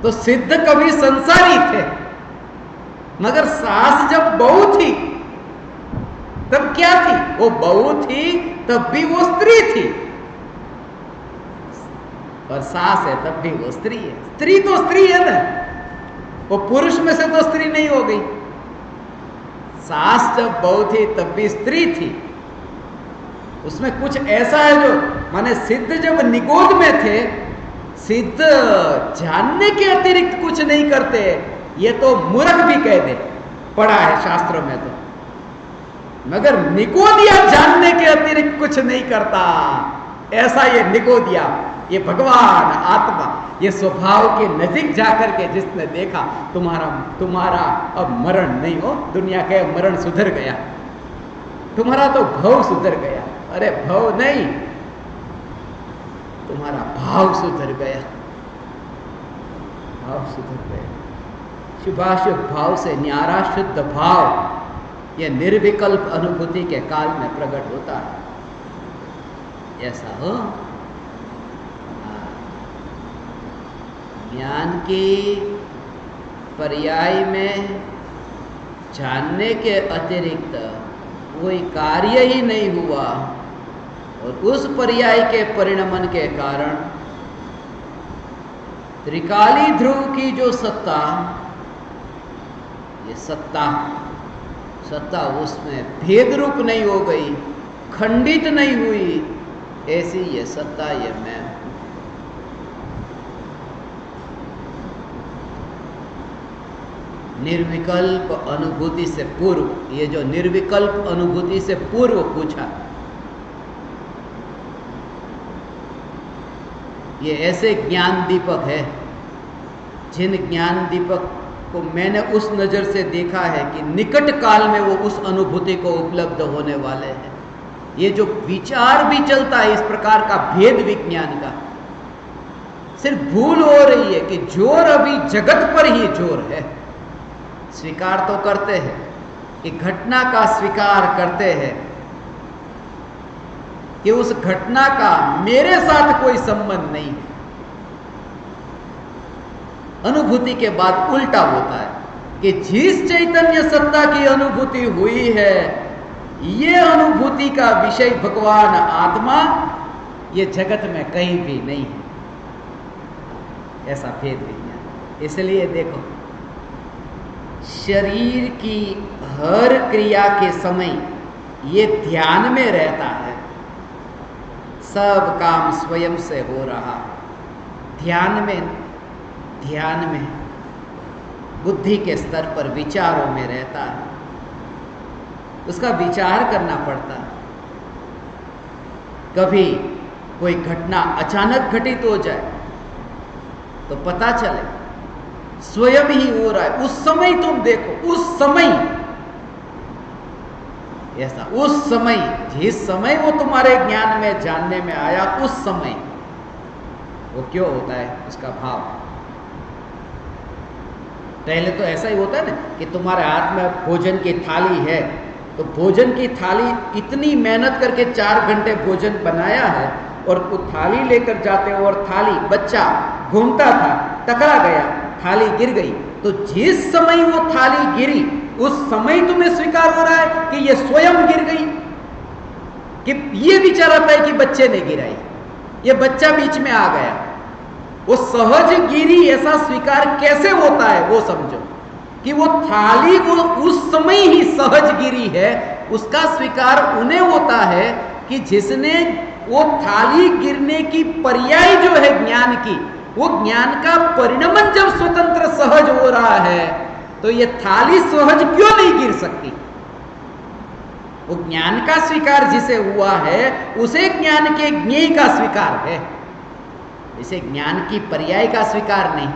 तो सिद्ध कभी संसारी थे। मगर सास जब बहू थी तब क्या थी? वो बहू थी तब भी वो स्त्री थी, और सास है तब भी वो स्त्री है। स्त्री तो स्त्री है ना, वो पुरुष में से तो स्त्री नहीं हो गई। सास जब बहू थी तब भी स्त्री थी। उसमें कुछ ऐसा है जो माने सिद्ध जब निगोद में थे, सिद्ध जानने के अतिरिक्त कुछ नहीं करते, ये तो मूर्ख भी कह दे, पढ़ा है शास्त्रों में तो। मगर निगोदिया जानने के अतिरिक्त कुछ नहीं करता, ऐसा ये निगोदिया, ये भगवान आत्मा, ये स्वभाव के नजीक जाकर के जिसने देखा तुम्हारा अब मरण नहीं हो, दुनिया के मरण सुधर गया, तुम्हारा तो भव सुधर गया। अरे भव नहीं, तुम्हारा भाव सुधर गया, भाव सुधर गया। शुभाशुभ भाव से न्यारा शुद्ध भाव यह निर्विकल्प अनुभूति के काल में प्रकट होता है। ऐसा हो ज्ञान के पर्याय में जानने के अतिरिक्त कोई कार्य ही नहीं हुआ, और उस पर्याय के परिणमन के कारण त्रिकाली ध्रुव की जो सत्ता, ये सत्ता उसमें भेद रूप नहीं हो गई, खंडित नहीं हुई, ऐसी ये सत्ता, ये मैं। निर्विकल्प अनुभूति से पूर्व, ये जो निर्विकल्प अनुभूति से पूर्व पूछा, ये ऐसे ज्ञान दीपक है जिन ज्ञान दीपक को मैंने उस नजर से देखा है कि निकट काल में वो उस अनुभूति को उपलब्ध होने वाले हैं। ये जो विचार भी चलता है इस प्रकार का भेद विज्ञान का, सिर्फ भूल हो रही है कि जोर अभी जगत पर ही जोर है। स्वीकार तो करते हैं कि घटना का स्वीकार करते हैं कि उस घटना का मेरे साथ कोई संबंध नहीं। अनुभूति के बाद उल्टा होता है कि जिस चैतन्य सत्ता की अनुभूति हुई है, ये अनुभूति का विषय भगवान आत्मा ये जगत में कहीं भी नहीं है। ऐसा भेद विज्ञान। इसलिए देखो, शरीर की हर क्रिया के समय ये ध्यान में रहता है, सब काम स्वयं से हो रहा। ध्यान में बुद्धि के स्तर पर विचारों में रहता है, उसका विचार करना पड़ता है। कभी कोई घटना अचानक घटित हो जाए तो पता चले स्वयं ही हो रहा है। उस समय तुम देखो, उस समय ऐसा, उस समय जिस समय वो तुम्हारे ज्ञान में जानने में आया, उस समय वो क्यों होता है, उसका भाव। पहले तो ऐसा ही होता है ना कि तुम्हारे हाथ में भोजन की थाली है, तो भोजन की थाली इतनी मेहनत करके 4 घंटे भोजन बनाया है और वो थाली लेकर जाते हो और थाली, बच्चा घूमता था, टकरा गया, थाली गिर गई। तो जिस समय वो थाली गिरी, उस समय तुम्हें स्वीकार हो रहा है कि ये स्वयं गिर गई, कि ये विचार आता है कि बच्चे ने गिराई, ये बच्चा बीच में आ गया। वो सहज गिरी ऐसा स्वीकार कैसे होता है वो समझो, कि वो थाली वो उस समय ही सहज गिरी है। उसका स्वीकार उन्हें होता है कि जिसने वो थाली गिरने की पर्याय जो है ज्ञान की, वो ज्ञान का परिणमन जब स्वतंत्र सहज हो रहा है, तो ये थाली सहज क्यों नहीं गिर सकती। वो ज्ञान का स्वीकार जिसे हुआ है, उसे ज्ञान के ज्ञेय का स्वीकार है, इसे ज्ञान की पर्याय का स्वीकार नहीं।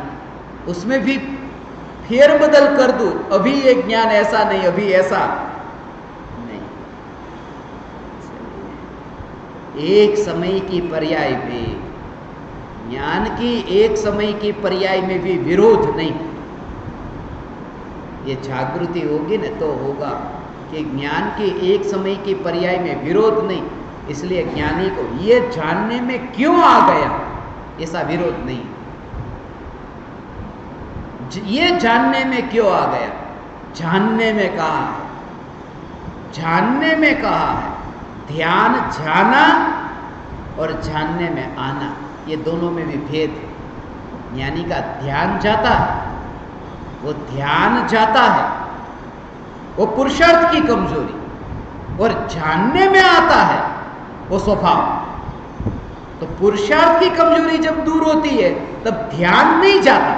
उसमें भी फेरबदल कर दूं, अभी ये ज्ञान ऐसा नहीं, अभी ऐसा नहीं। एक समय की पर्याय में, ज्ञान की एक समय की पर्याय में भी विरोध नहीं। ये जागृति होगी ना तो होगा कि ज्ञान के एक समय की पर्याय में विरोध नहीं। इसलिए ज्ञानी को ये जानने में क्यों आ गया, ऐसा विरोध नहीं। ये जानने में क्यों आ गया, जानने में कहा है, जानने में कहा है। ध्यान जाना और जानने में आना, ये दोनों में भी भेद है। ज्ञानी का ध्यान जाता है, वो ध्यान जाता है, वो पुरुषार्थ की कमजोरी, और जानने में आता है वो स्वभाव। तो पुरुषार्थ की कमजोरी जब दूर होती है तब ध्यान नहीं जाता।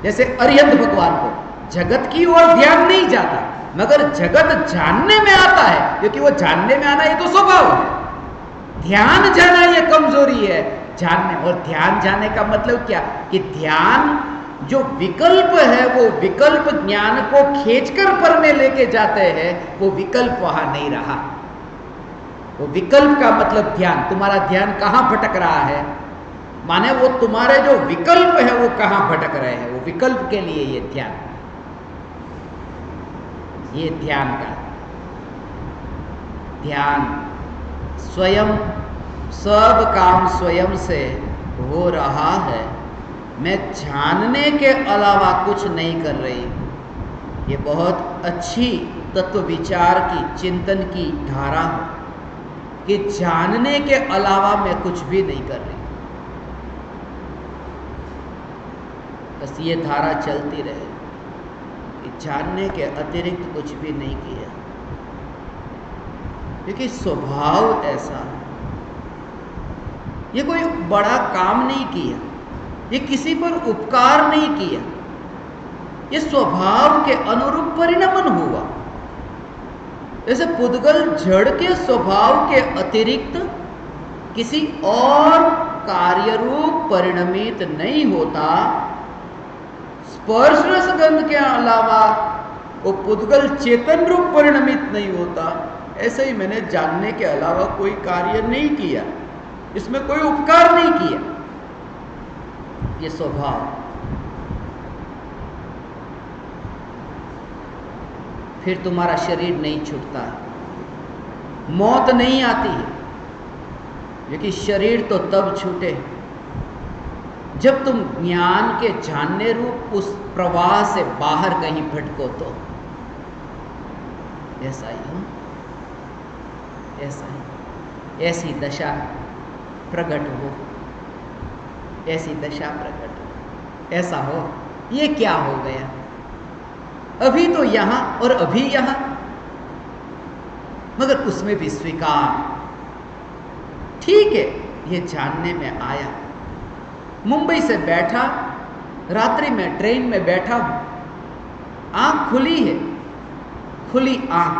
जैसे अरिहंत भगवान को जगत की ओर ध्यान नहीं जाता, मगर जगत जानने में आता है, क्योंकि वो जानने में आना ये तो स्वभाव है। ध्यान जाना ये कमजोरी है, जानने। और ध्यान जाने का मतलब क्या, कि ध्यान जो विकल्प है, वो विकल्प ज्ञान को खींचकर पर में लेके जाते हैं, वो विकल्प वहां नहीं रहा। वो विकल्प का मतलब ध्यान, तुम्हारा ध्यान कहां भटक रहा है, माने वो तुम्हारे जो विकल्प है वो कहां भटक रहे हैं, वो विकल्प के लिए ये ध्यान, ये ध्यान का ध्यान। स्वयं सब काम स्वयं से हो रहा है, मैं जानने के अलावा कुछ नहीं कर रही। ये बहुत अच्छी तत्व विचार की, चिंतन की धारा है कि जानने के अलावा मैं कुछ भी नहीं कर रही। बस ये धारा चलती रहे कि जानने के अतिरिक्त कुछ भी नहीं किया, क्योंकि स्वभाव ऐसा है। ये कोई बड़ा काम नहीं किया, ये किसी पर उपकार नहीं किया, ये स्वभाव के अनुरूप परिणमन हुआ। जैसे पुद्गल जड़ के स्वभाव के अतिरिक्त किसी और कार्य रूप परिणमित नहीं होता, स्पर्श रस गंध के अलावा वो पुद्गल चेतन रूप परिणमित नहीं होता। ऐसे ही मैंने जानने के अलावा कोई कार्य नहीं किया, इसमें कोई उपकार नहीं किया। ये स्वभाव। फिर तुम्हारा शरीर नहीं छूटता है, मौत नहीं आती है। क्योंकि शरीर तो तब छूटे जब तुम ज्ञान के जानने रूप उस प्रवाह से बाहर कहीं भटको तो। ऐसा ही हो, ऐसा ही, ऐसी दशा प्रकट हो, ऐसी दशा प्रकट हो, ऐसा हो। ये क्या हो गया? अभी तो यहां और अभी यहां, मगर उसमें भी स्वीकार। ठीक है, ये जानने में आया। मुंबई से बैठा, रात्रि में ट्रेन में बैठा हूं, आंख खुली है, खुली आंख,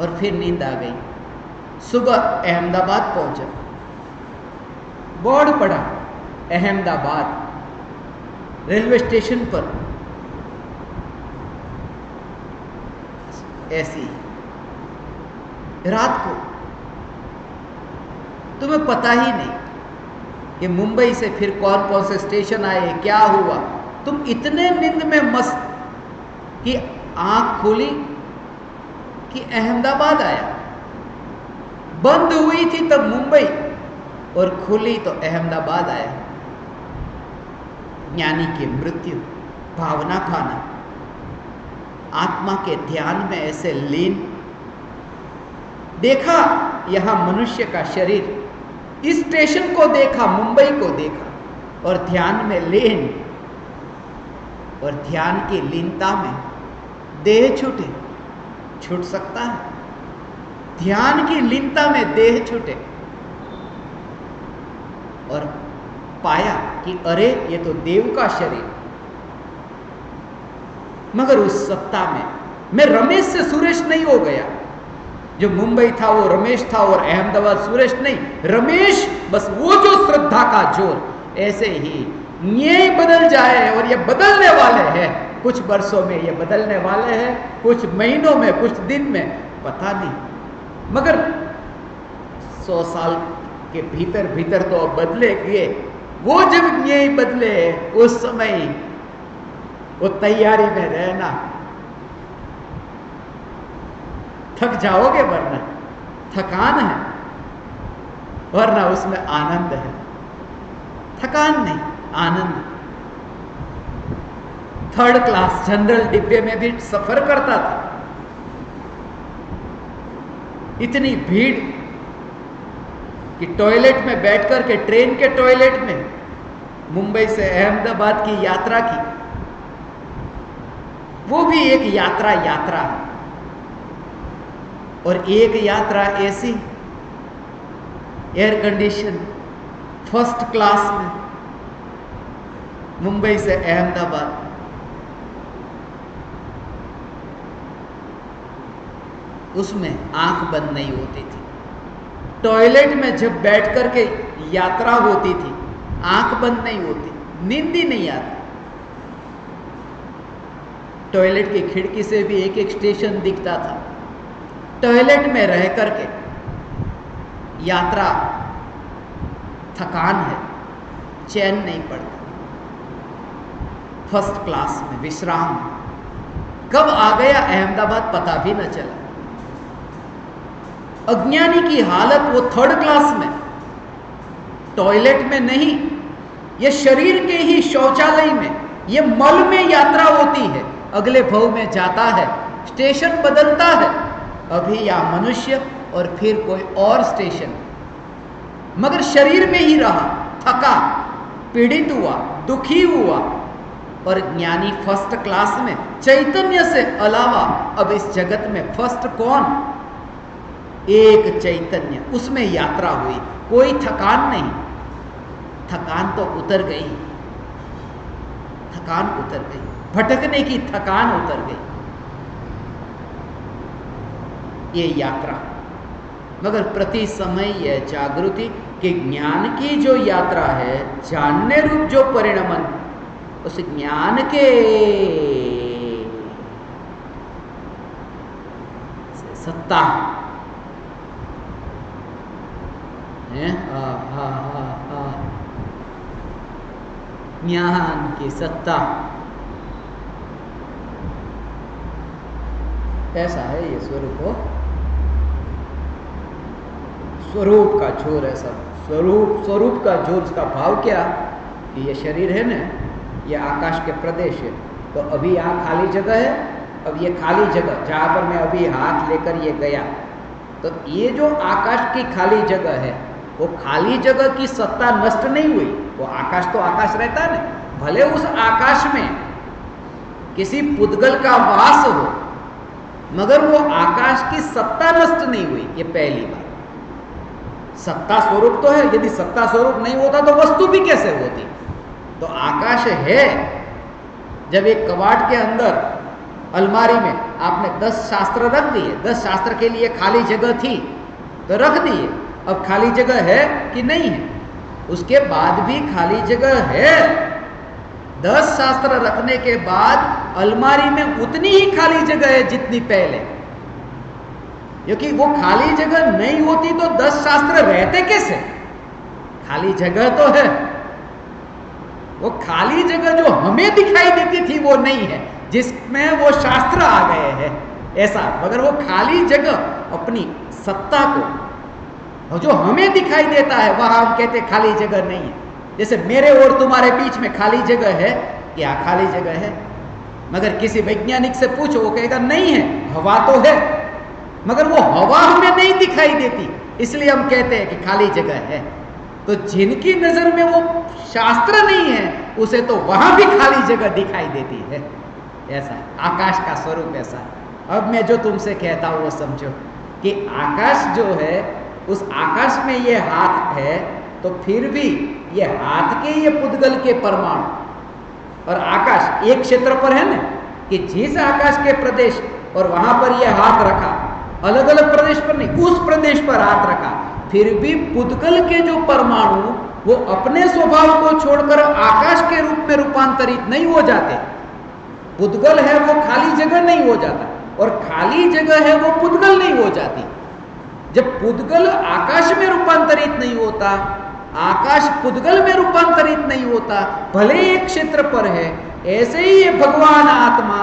और फिर नींद आ गई। सुबह अहमदाबाद पहुंचा, बोर्ड पढ़ा, अहमदाबाद रेलवे स्टेशन पर। ऐसी रात को तुम्हें पता ही नहीं कि मुंबई से फिर कौन कौन से स्टेशन आए, क्या हुआ। तुम इतने नींद में मस्त कि आंख खोली कि अहमदाबाद आया। बंद हुई थी तब मुंबई और खुली तो अहमदाबाद आया। ज्ञानी की मृत्यु, भावना खाना, आत्मा के ध्यान में ऐसे लीन। देखा यहां मनुष्य का शरीर, इस स्टेशन को देखा, मुंबई को देखा, और ध्यान में लीन। और ध्यान की लीनता में देह छूटे, छूट सकता है? ध्यान की लीनता में देह छूटे, और पाया कि अरे ये तो देव का शरीर। मगर उस सत्ता में मैं रमेश से सुरेश नहीं हो गया। जो मुंबई था वो रमेश था, और अहमदाबाद सुरेश नहीं, रमेश। बस वो जो श्रद्धा का जोर। ऐसे ही ये बदल जाए, और ये बदलने वाले हैं। कुछ वर्षों में ये बदलने वाले हैं, कुछ महीनों में, कुछ दिन में, पता नहीं। मगर 100 साल के भीतर भीतर तो बदले गए। वो जब ये बदले, उस समय वो तैयारी में रहना। थक जाओगे, वरना थकान है, वरना उसमें आनंद है। थकान नहीं, आनंद। 3rd क्लास जनरल डिब्बे में भी सफर करता था। इतनी भीड़ कि टॉयलेट में बैठकर के, ट्रेन के टॉयलेट में, मुंबई से अहमदाबाद की यात्रा की। वो भी एक यात्रा है, और एक यात्रा ऐसी, एयर कंडीशन 1st क्लास में, मुंबई से अहमदाबाद। उसमें आंख बंद नहीं होती थी। टॉयलेट में जब बैठ करके यात्रा होती थी, आंख बंद नहीं होती, नींद ही नहीं आती। टॉयलेट की खिड़की से भी एक एक स्टेशन दिखता था। टॉयलेट में रह करके यात्रा, थकान है, चैन नहीं पड़ता। 1st क्लास में विश्राम, कब आ गया अहमदाबाद पता भी न चला। अज्ञानी की हालत वो 3rd क्लास में, टॉयलेट में नहीं, ये शरीर के ही शौचालय में, ये मल में यात्रा होती है। अगले भव में जाता है, स्टेशन बदलता है। अभी या मनुष्य, और फिर कोई और स्टेशन, मगर शरीर में ही रहा। थका, पीड़ित हुआ, दुखी हुआ। और ज्ञानी 1st क्लास में, चैतन्य से अलावा अब इस जगत में 1st कौन? एक चैतन्य, उसमें यात्रा हुई। कोई थकान नहीं, थकान तो उतर गई, थकान उतर गई, भटकने की थकान उतर गई। ये यात्रा, मगर प्रति समय यह जागृति कि ज्ञान की जो यात्रा है, जानने रूप जो परिणमन, उस ज्ञान के सत्ता है। ज्ञान की सत्ता, ऐसा है ये स्वरूप हो, स्वरूप का जोर है सब। स्वरूप का जोर, उसका भाव क्या कि ये शरीर है ना, ये आकाश के प्रदेश है। तो अभी यहाँ खाली जगह है, अब ये खाली जगह जहाँ पर मैं अभी हाथ लेकर ये गया, तो ये जो आकाश की खाली जगह है, वो खाली जगह की सत्ता नष्ट नहीं हुई। वो आकाश तो आकाश रहता है ना, भले उस आकाश में किसी पुद्गल का वास हो, मगर वो आकाश की सत्ता नष्ट नहीं हुई। ये पहली बात। सत्ता स्वरूप तो है, यदि सत्ता स्वरूप नहीं होता तो वस्तु भी कैसे होती। तो आकाश है। जब एक कबाड़ के अंदर अलमारी में आपने 10 शास्त्र रख दिए, 10 शास्त्र के लिए खाली जगह थी तो रख दिए, अब खाली जगह है कि नहीं है? उसके बाद भी खाली जगह है। 10 शास्त्र रखने के बाद अलमारी में उतनी ही खाली जगह है जितनी पहले, क्योंकि वो खाली जगह नहीं होती तो 10 शास्त्र रहते कैसे? खाली जगह तो है। वो खाली जगह जो हमें दिखाई देती थी वो नहीं है, जिसमें वो शास्त्र आ गए हैं ऐसा। मगर वो खाली जगह अपनी सत्ता को, और जो हमें दिखाई देता है वहां हम कहते खाली जगह नहीं है। जैसे मेरे और तुम्हारे बीच में खाली जगह है, क्या खाली जगह है? मगर किसी वैज्ञानिक से पूछो, वो कहेगा नहीं है, हवा तो है, मगर वो हवा हमें नहीं दिखाई देती, इसलिए हम कहते हैं कि खाली जगह है। तो जिनकी नजर में वो शास्त्र नहीं है, उसे तो वहां भी खाली जगह दिखाई देती है। ऐसा आकाश का स्वरूप ऐसा है। अब मैं जो तुमसे कहता हूं वो समझो कि आकाश जो है, उस आकाश में ये हाथ है, तो फिर भी ये हाथ के ये पुद्गल के परमाणु और आकाश एक क्षेत्र पर है ना, कि जिस आकाश के प्रदेश और वहां पर ये हाथ रखा, अलग अलग प्रदेश पर नहीं, उस प्रदेश पर हाथ रखा, फिर भी पुद्गल के जो परमाणु वो अपने स्वभाव को छोड़कर आकाश के रूप में रूपांतरित नहीं हो जाते। पुद्गल है वो खाली जगह नहीं हो जाता, और खाली जगह है वो पुद्गल नहीं हो जाती। जब पुद्गल आकाश में रूपांतरित नहीं होता, आकाश पुद्गल में रूपांतरित नहीं होता, भले एक क्षेत्र पर है, ऐसे ही ये भगवान आत्मा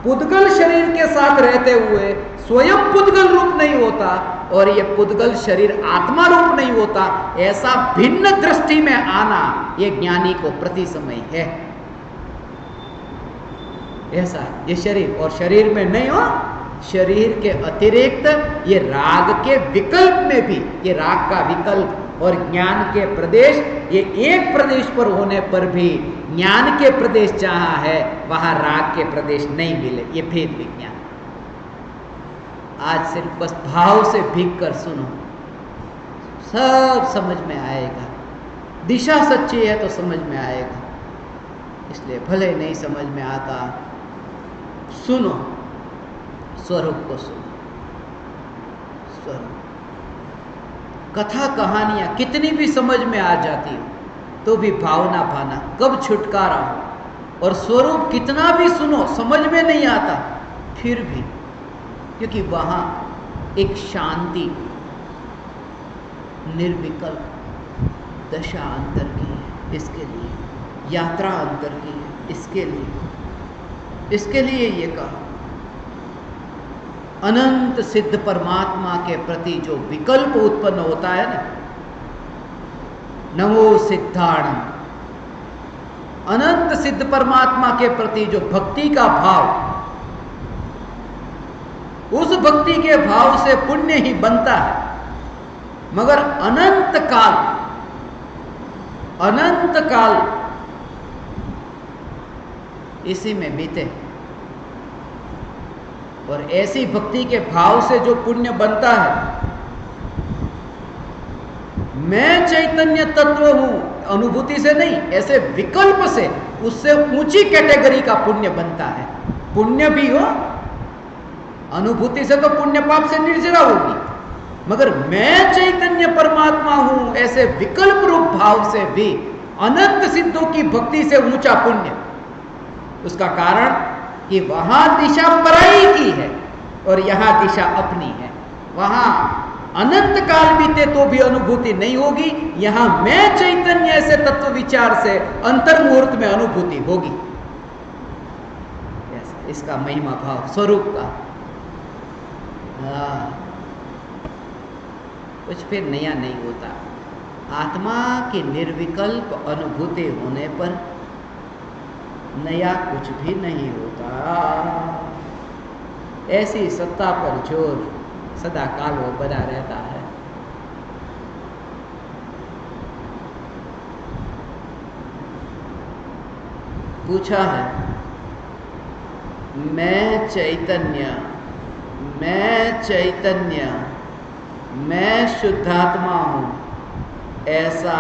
पुद्गल शरीर के साथ रहते हुए स्वयं पुद्गल रूप नहीं होता, और ये पुद्गल शरीर आत्मा रूप नहीं होता। ऐसा भिन्न दृष्टि में आना ये ज्ञानी को प्रति समय है। ऐसा ये शरीर, और शरीर में नहीं हो, शरीर के अतिरिक्त ये राग के विकल्प में भी, ये राग का विकल्प और ज्ञान के प्रदेश, ये एक प्रदेश पर होने पर भी ज्ञान के प्रदेश जहां है वहां राग के प्रदेश नहीं मिले। ये भेद विज्ञान। आज सिर्फ बस भाव से भीग कर सुनो, सब समझ में आएगा। दिशा सच्ची है तो समझ में आएगा, इसलिए भले नहीं समझ में आता, सुनो, स्वरूप को सुनो। स्वरूप, कथा कहानियां कितनी भी समझ में आ जाती हो तो भी भावना भाना कब छुटकारा हो, और स्वरूप कितना भी सुनो समझ में नहीं आता फिर भी, क्योंकि वहां एक शांति निर्विकल्प दशा अंतर की है, इसके लिए यात्रा अंतर की है, इसके लिए ये कहा अनंत सिद्ध परमात्मा के प्रति जो विकल्प उत्पन्न होता है ना, नमो सिद्धाणम, अनंत सिद्ध परमात्मा के प्रति जो भक्ति का भाव, उस भक्ति के भाव से पुण्य ही बनता है, मगर अनंत काल इसी में बीते। और ऐसी भक्ति के भाव से जो पुण्य बनता है, मैं चैतन्य तत्व हूं, अनुभूति से नहीं, ऐसे विकल्प से, उससे ऊंची कैटेगरी का पुण्य बनता है। पुण्य भी हो, अनुभूति से तो पुण्य पाप से निर्जरा होगी, मगर मैं चैतन्य परमात्मा हूं ऐसे विकल्प रूप भाव से भी अनंत सिद्धों की भक्ति से ऊंचा पुण्य। उसका कारण कि वहां दिशा पराई की है और यहां दिशा अपनी है। वहां अनंत काल बीते तो भी अनुभूति नहीं होगी, यहां मैं चैतन्य ऐसे तत्व विचार से अंतर मुहूर्त में अनुभूति होगी। ऐसा इसका महिमा भाव स्वरूप का। हाँ, कुछ फिर नया नहीं होता। आत्मा की निर्विकल्प अनुभूति होने पर नया कुछ भी नहीं होता। ऐसी सत्ता पर जोर सदा काल वो बना रहता है। पूछा है, मैं चैतन्य, मैं चैतन्य, मैं शुद्धात्मा हूँ, ऐसा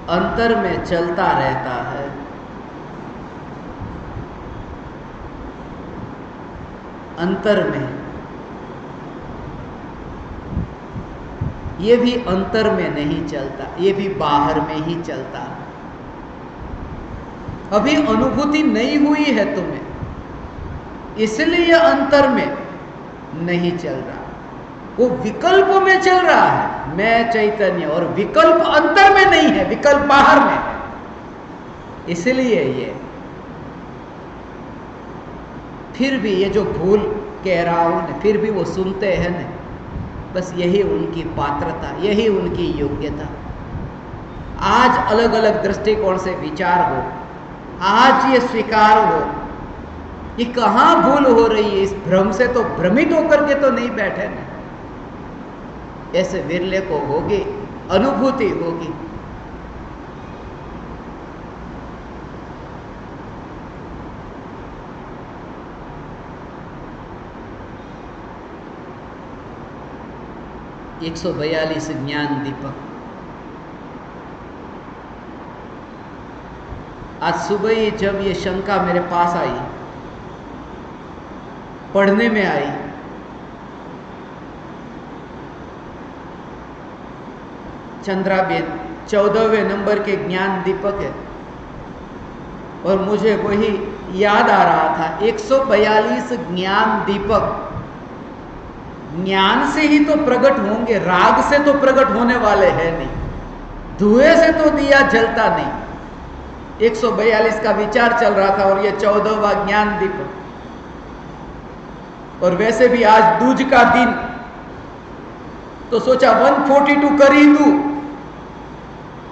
अंतर में चलता रहता है। अंतर में, ये भी अंतर में नहीं चलता, ये भी बाहर में ही चलता है। अभी अनुभूति नहीं हुई है तुम्हें, इसलिए अंतर में नहीं चल रहा, वो विकल्प में चल रहा है। मैं चैतन्य, और विकल्प अंतर में नहीं है, विकल्प बाहर में है, इसलिए ये फिर भी ये जो भूल कह रहा हूं ना, फिर भी वो सुनते हैं ना, बस यही उनकी पात्रता, यही उनकी योग्यता। आज अलग अलग दृष्टिकोण से विचार हो, आज ये स्वीकार हो कि कहां भूल हो रही है, इस भ्रम से तो भ्रमित होकर के तो नहीं बैठे ना, ऐसे विरले को होगी, अनुभूति होगी। एक 142 ज्ञान दीपक। आज सुबह ही जब ये शंका मेरे पास आई, पढ़ने में आई, चंद्राबेन 14वें नंबर के ज्ञान दीपक है, और मुझे वही याद आ रहा था। 142 ज्ञान दीपक ज्ञान से ही तो प्रकट होंगे, राग से तो प्रकट होने वाले हैं नहीं, धुएं से तो दिया जलता नहीं। 142 का विचार चल रहा था, और ये 14वां ज्ञान दीपक। और वैसे भी आज दूज का दिन, तो सोचा 142 कर ही दूं।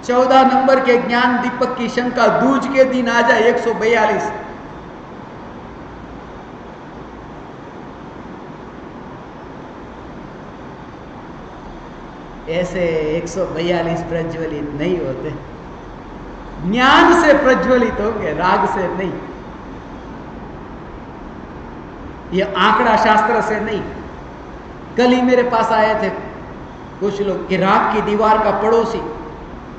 14 नंबर के ज्ञान दीपक की शंका, दूज के दिन आ जाए 142। ऐसे 142 प्रज्वलित नहीं होते, ज्ञान से प्रज्वलित होंगे, राग से नहीं। ये आंकड़ा शास्त्र से नहीं। कल ही मेरे पास आए थे कुछ लोग, इराक की दीवार का पड़ोसी,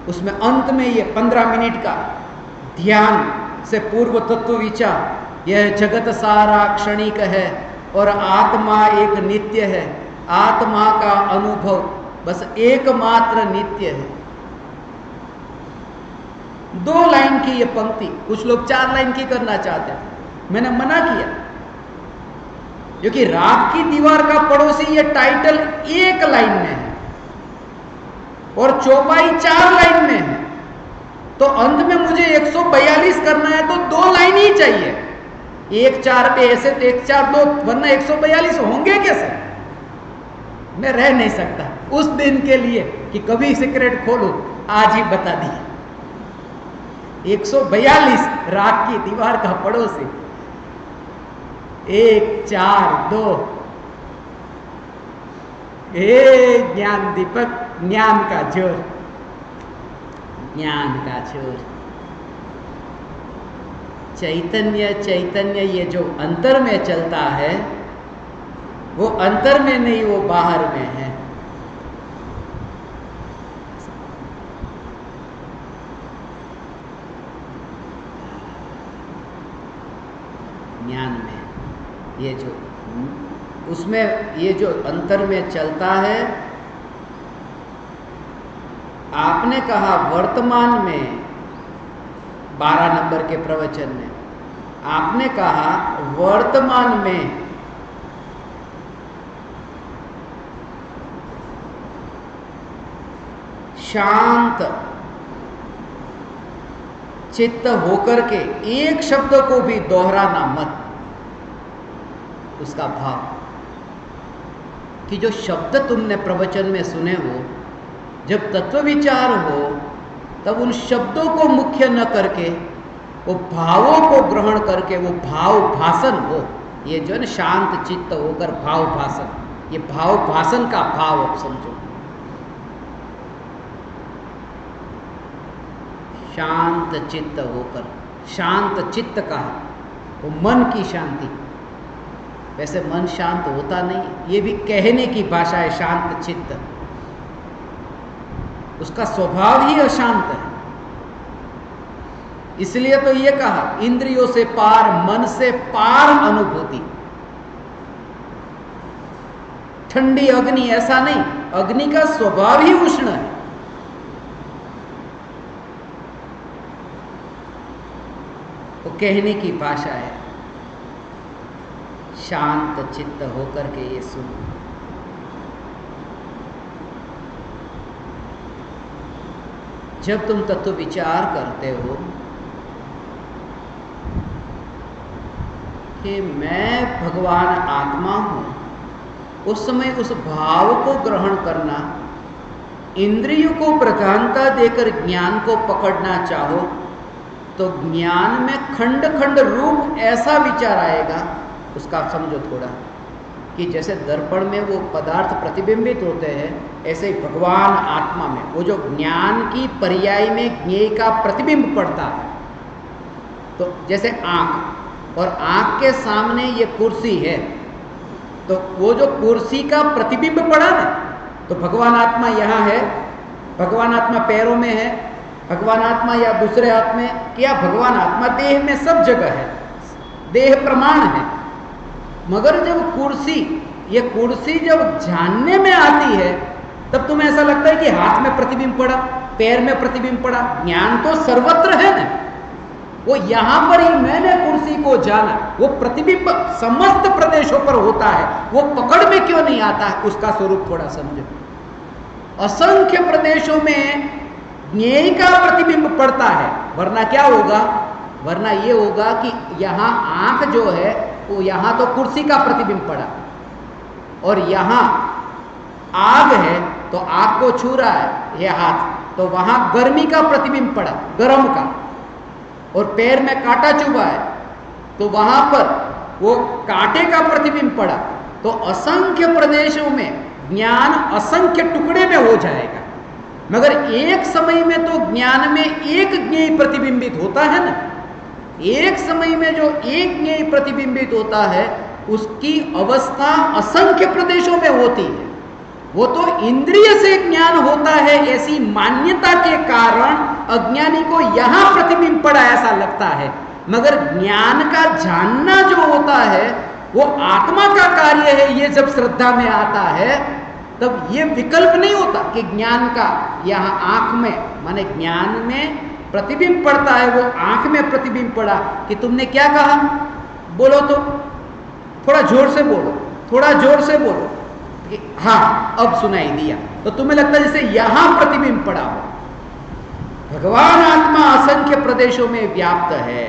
उसमें अंत में ये 15 मिनट का ध्यान से पूर्व तत्व विचार, यह जगत सारा क्षणिक है और आत्मा एक नित्य है, आत्मा का अनुभव बस एकमात्र नित्य है। 2 लाइन की ये पंक्ति, कुछ लोग 4 लाइन की करना चाहते हैं, मैंने मना किया, क्योंकि राग की दीवार का पड़ोसी ये टाइटल 1 लाइन में है और चौपाई 4 लाइन में है, तो अंत में मुझे 142 करना है तो 2 लाइन ही चाहिए। 1-4 पे ऐसे तो 1-4-2, वरना 142 होंगे कैसे? मैं रह नहीं सकता उस दिन के लिए कि कभी सिगरेट खोलूं, आज ही बता दिया। 142 राग की दीवार का पड़ोसी, 1-4-2, ज्ञान दीपक, ज्ञान का जोर, ज्ञान का जोर। चैतन्य, चैतन्य ये जो अंतर में चलता है, वो अंतर में नहीं, वो बाहर में है। ज्ञान में ये जो, उसमें ये जो अंतर में चलता है, आपने कहा वर्तमान में 12 नंबर के प्रवचन में आपने कहा वर्तमान में शांत चित्त होकर के एक शब्द को भी दोहराना मत, उसका भाव कि जो शब्द तुमने प्रवचन में सुने हो, जब तत्व विचार हो तब उन शब्दों को मुख्य न करके वो भावों को ग्रहण करके वो भाव भाषण हो। ये जो है ना शांत चित्त होकर भाव भाषण, ये भाव भाषण का भाव अब समझो। शांत चित्त होकर, शांत चित्त का वो मन की शांति। वैसे मन शांत होता नहीं, ये भी कहने की भाषा है शांत चित्त, उसका स्वभाव ही अशांत है। इसलिए तो ये कहा इंद्रियों से पार, मन से पार अनुभूति। ठंडी अग्नि ऐसा नहीं, अग्नि का स्वभाव ही उष्ण है। वो कहने की भाषा है। शांत चित्त होकर के ये सुनो। जब तुम तत्व विचार करते हो कि मैं भगवान आत्मा हूं, उस समय उस भाव को ग्रहण करना, इंद्रियों को प्रधानता देकर ज्ञान को पकड़ना चाहो तो ज्ञान में खंड खंड रूप ऐसा विचार आएगा। उसका समझो थोड़ा कि जैसे दर्पण में वो पदार्थ प्रतिबिंबित होते हैं, ऐसे ही भगवान आत्मा में वो जो ज्ञान की पर्याय में ज्ञेय का प्रतिबिंब पड़ता है। तो जैसे आंख, और आंख के सामने ये कुर्सी है, तो वो जो कुर्सी का प्रतिबिंब पड़ा ना, तो भगवान आत्मा यहाँ है, भगवान आत्मा पैरों में है, भगवान आत्मा या दूसरे हाथ में, क्या भगवान आत्मा देह में सब जगह है, देह प्रमाण है। मगर जब कुर्सी, ये कुर्सी जब जानने में आती है तब तुम्हें ऐसा लगता है कि हाथ में प्रतिबिंब पड़ा, पैर में प्रतिबिंब पड़ा। ज्ञान तो सर्वत्र है ना, वो यहां पर ही मैंने कुर्सी को जाना, वो प्रतिबिंब समस्त प्रदेशों पर होता है, वो पकड़ में क्यों नहीं आता है, उसका स्वरूप थोड़ा समझो। असंख्य प्रदेशों में ज्ञेय का प्रतिबिंब पड़ता है, वरना क्या होगा, वरना ये होगा कि यहां आंख जो है वो यहां तो कुर्सी का प्रतिबिंब पड़ा, और यहां आग है तो आग को छू रहा है ये हाथ, तो वहां गर्मी का प्रतिबिंब पड़ा, गर्म का, और पैर में कांटा चुभा है तो वहां पर वो कांटे का प्रतिबिंब पड़ा। तो असंख्य प्रदेशों में ज्ञान असंख्य टुकड़े में हो जाएगा, मगर एक समय में तो ज्ञान में एक ज्ञेय प्रतिबिंबित होता है ना। एक समय में जो एक ज्ञेय प्रतिबिंबित होता है उसकी अवस्था असंख्य प्रदेशों में होती है। वो तो इंद्रिय से ज्ञान होता है, ऐसी मान्यता के कारण अज्ञानी को यहां प्रतिबिंब पड़ा ऐसा लगता है, मगर ज्ञान का जानना जो होता है वो आत्मा का कार्य है। ये जब श्रद्धा में आता है तब ये विकल्प नहीं होता कि ज्ञान का यहां आंख में, माने ज्ञान में प्रतिबिंब पड़ता है, वो आंख में प्रतिबिंब पड़ा कि तुमने क्या कहा, बोलो तो, थोड़ा जोर से बोलो, थोड़ा जोर से बोलो, कि हाँ अब सुनाई दिया, तो तुम्हें लगता है जैसे यहां प्रतिबिंब पड़ा हो। भगवान आत्मा असंख्य प्रदेशों में व्याप्त है,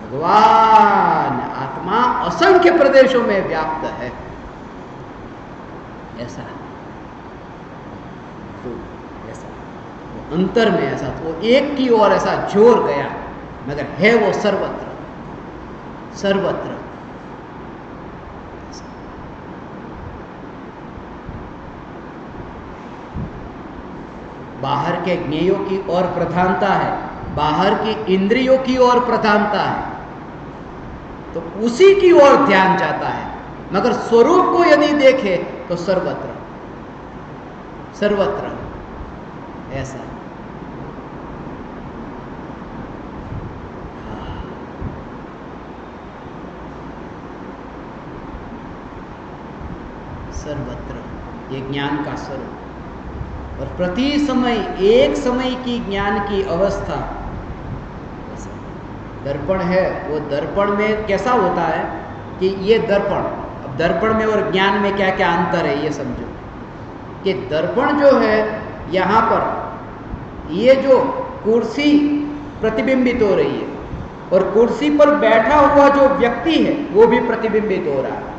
भगवान आत्मा असंख्य प्रदेशों में व्याप्त है, ऐसा तो ऐसा वो अंतर में ऐसा तो एक की ओर ऐसा जोर गया, मगर है वो सर्वत्र सर्वत्र। बाहर के ज्ञेयों की ओर प्रधानता है, बाहर की इंद्रियों की ओर प्रधानता है, तो उसी की ओर ध्यान जाता है। मगर स्वरूप को यदि देखे तो सर्वत्र सर्वत्र ऐसा। सर्वत्र ये ज्ञान का स्वरूप, और प्रति समय एक समय की ज्ञान की अवस्था। दर्पण है, वो दर्पण में कैसा होता है कि ये दर्पण, अब दर्पण में और ज्ञान में क्या क्या अंतर है ये समझो। कि दर्पण जो है यहाँ पर ये जो कुर्सी प्रतिबिंबित हो रही है, और कुर्सी पर बैठा हुआ जो व्यक्ति है वो भी प्रतिबिंबित हो रहा है।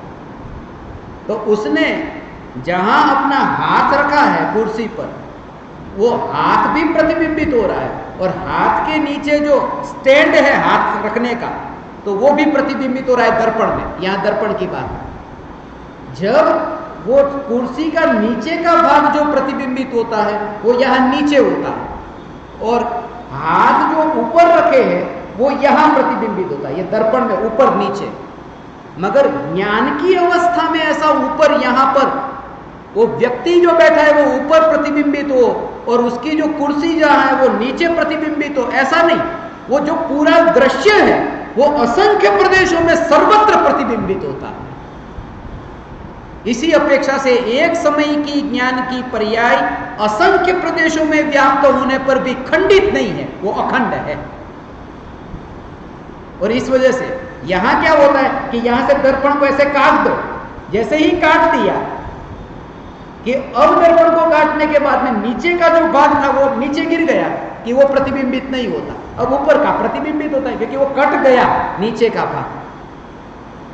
तो उसने जहां अपना हाथ रखा है कुर्सी पर, वो हाथ भी प्रतिबिंबित हो रहा है और हाथ के नीचे जो स्टैंड है हाथ रखने का, तो वो भी प्रतिबिंबित हो रहा है दर्पण में। यहां दर्पण की बात है। जब वो कुर्सी का नीचे का भाग जो प्रतिबिंबित होता है वो यहां नीचे होता है और हाथ जो ऊपर रखे हैं वो यहां प्रतिबिंबित होता है, ये दर्पण में ऊपर नीचे। मगर ज्ञान की अवस्था में ऐसा ऊपर यहां पर वो व्यक्ति जो बैठा है वो ऊपर प्रतिबिंबित हो और उसकी जो कुर्सी जहां है वो नीचे प्रतिबिंबित हो, ऐसा नहीं। वो जो पूरा दृश्य है वो असंख्य प्रदेशों में सर्वत्र प्रतिबिंबित होता है। इसी अपेक्षा से एक समय की ज्ञान की पर्याय असंख्य प्रदेशों में व्याप्त होने पर भी खंडित नहीं है, वो अखंड है। और इस वजह से यहां क्या होता है कि यहां से दर्पण को ऐसे काट दो, जैसे ही काट दिया कि अब दर्पण को काटने के बाद में नीचे का जो भाग था वो नीचे गिर गया कि वो प्रतिबिंबित नहीं होता, अब ऊपर का प्रतिबिंबित होता है क्योंकि वो कट गया नीचे का भाग।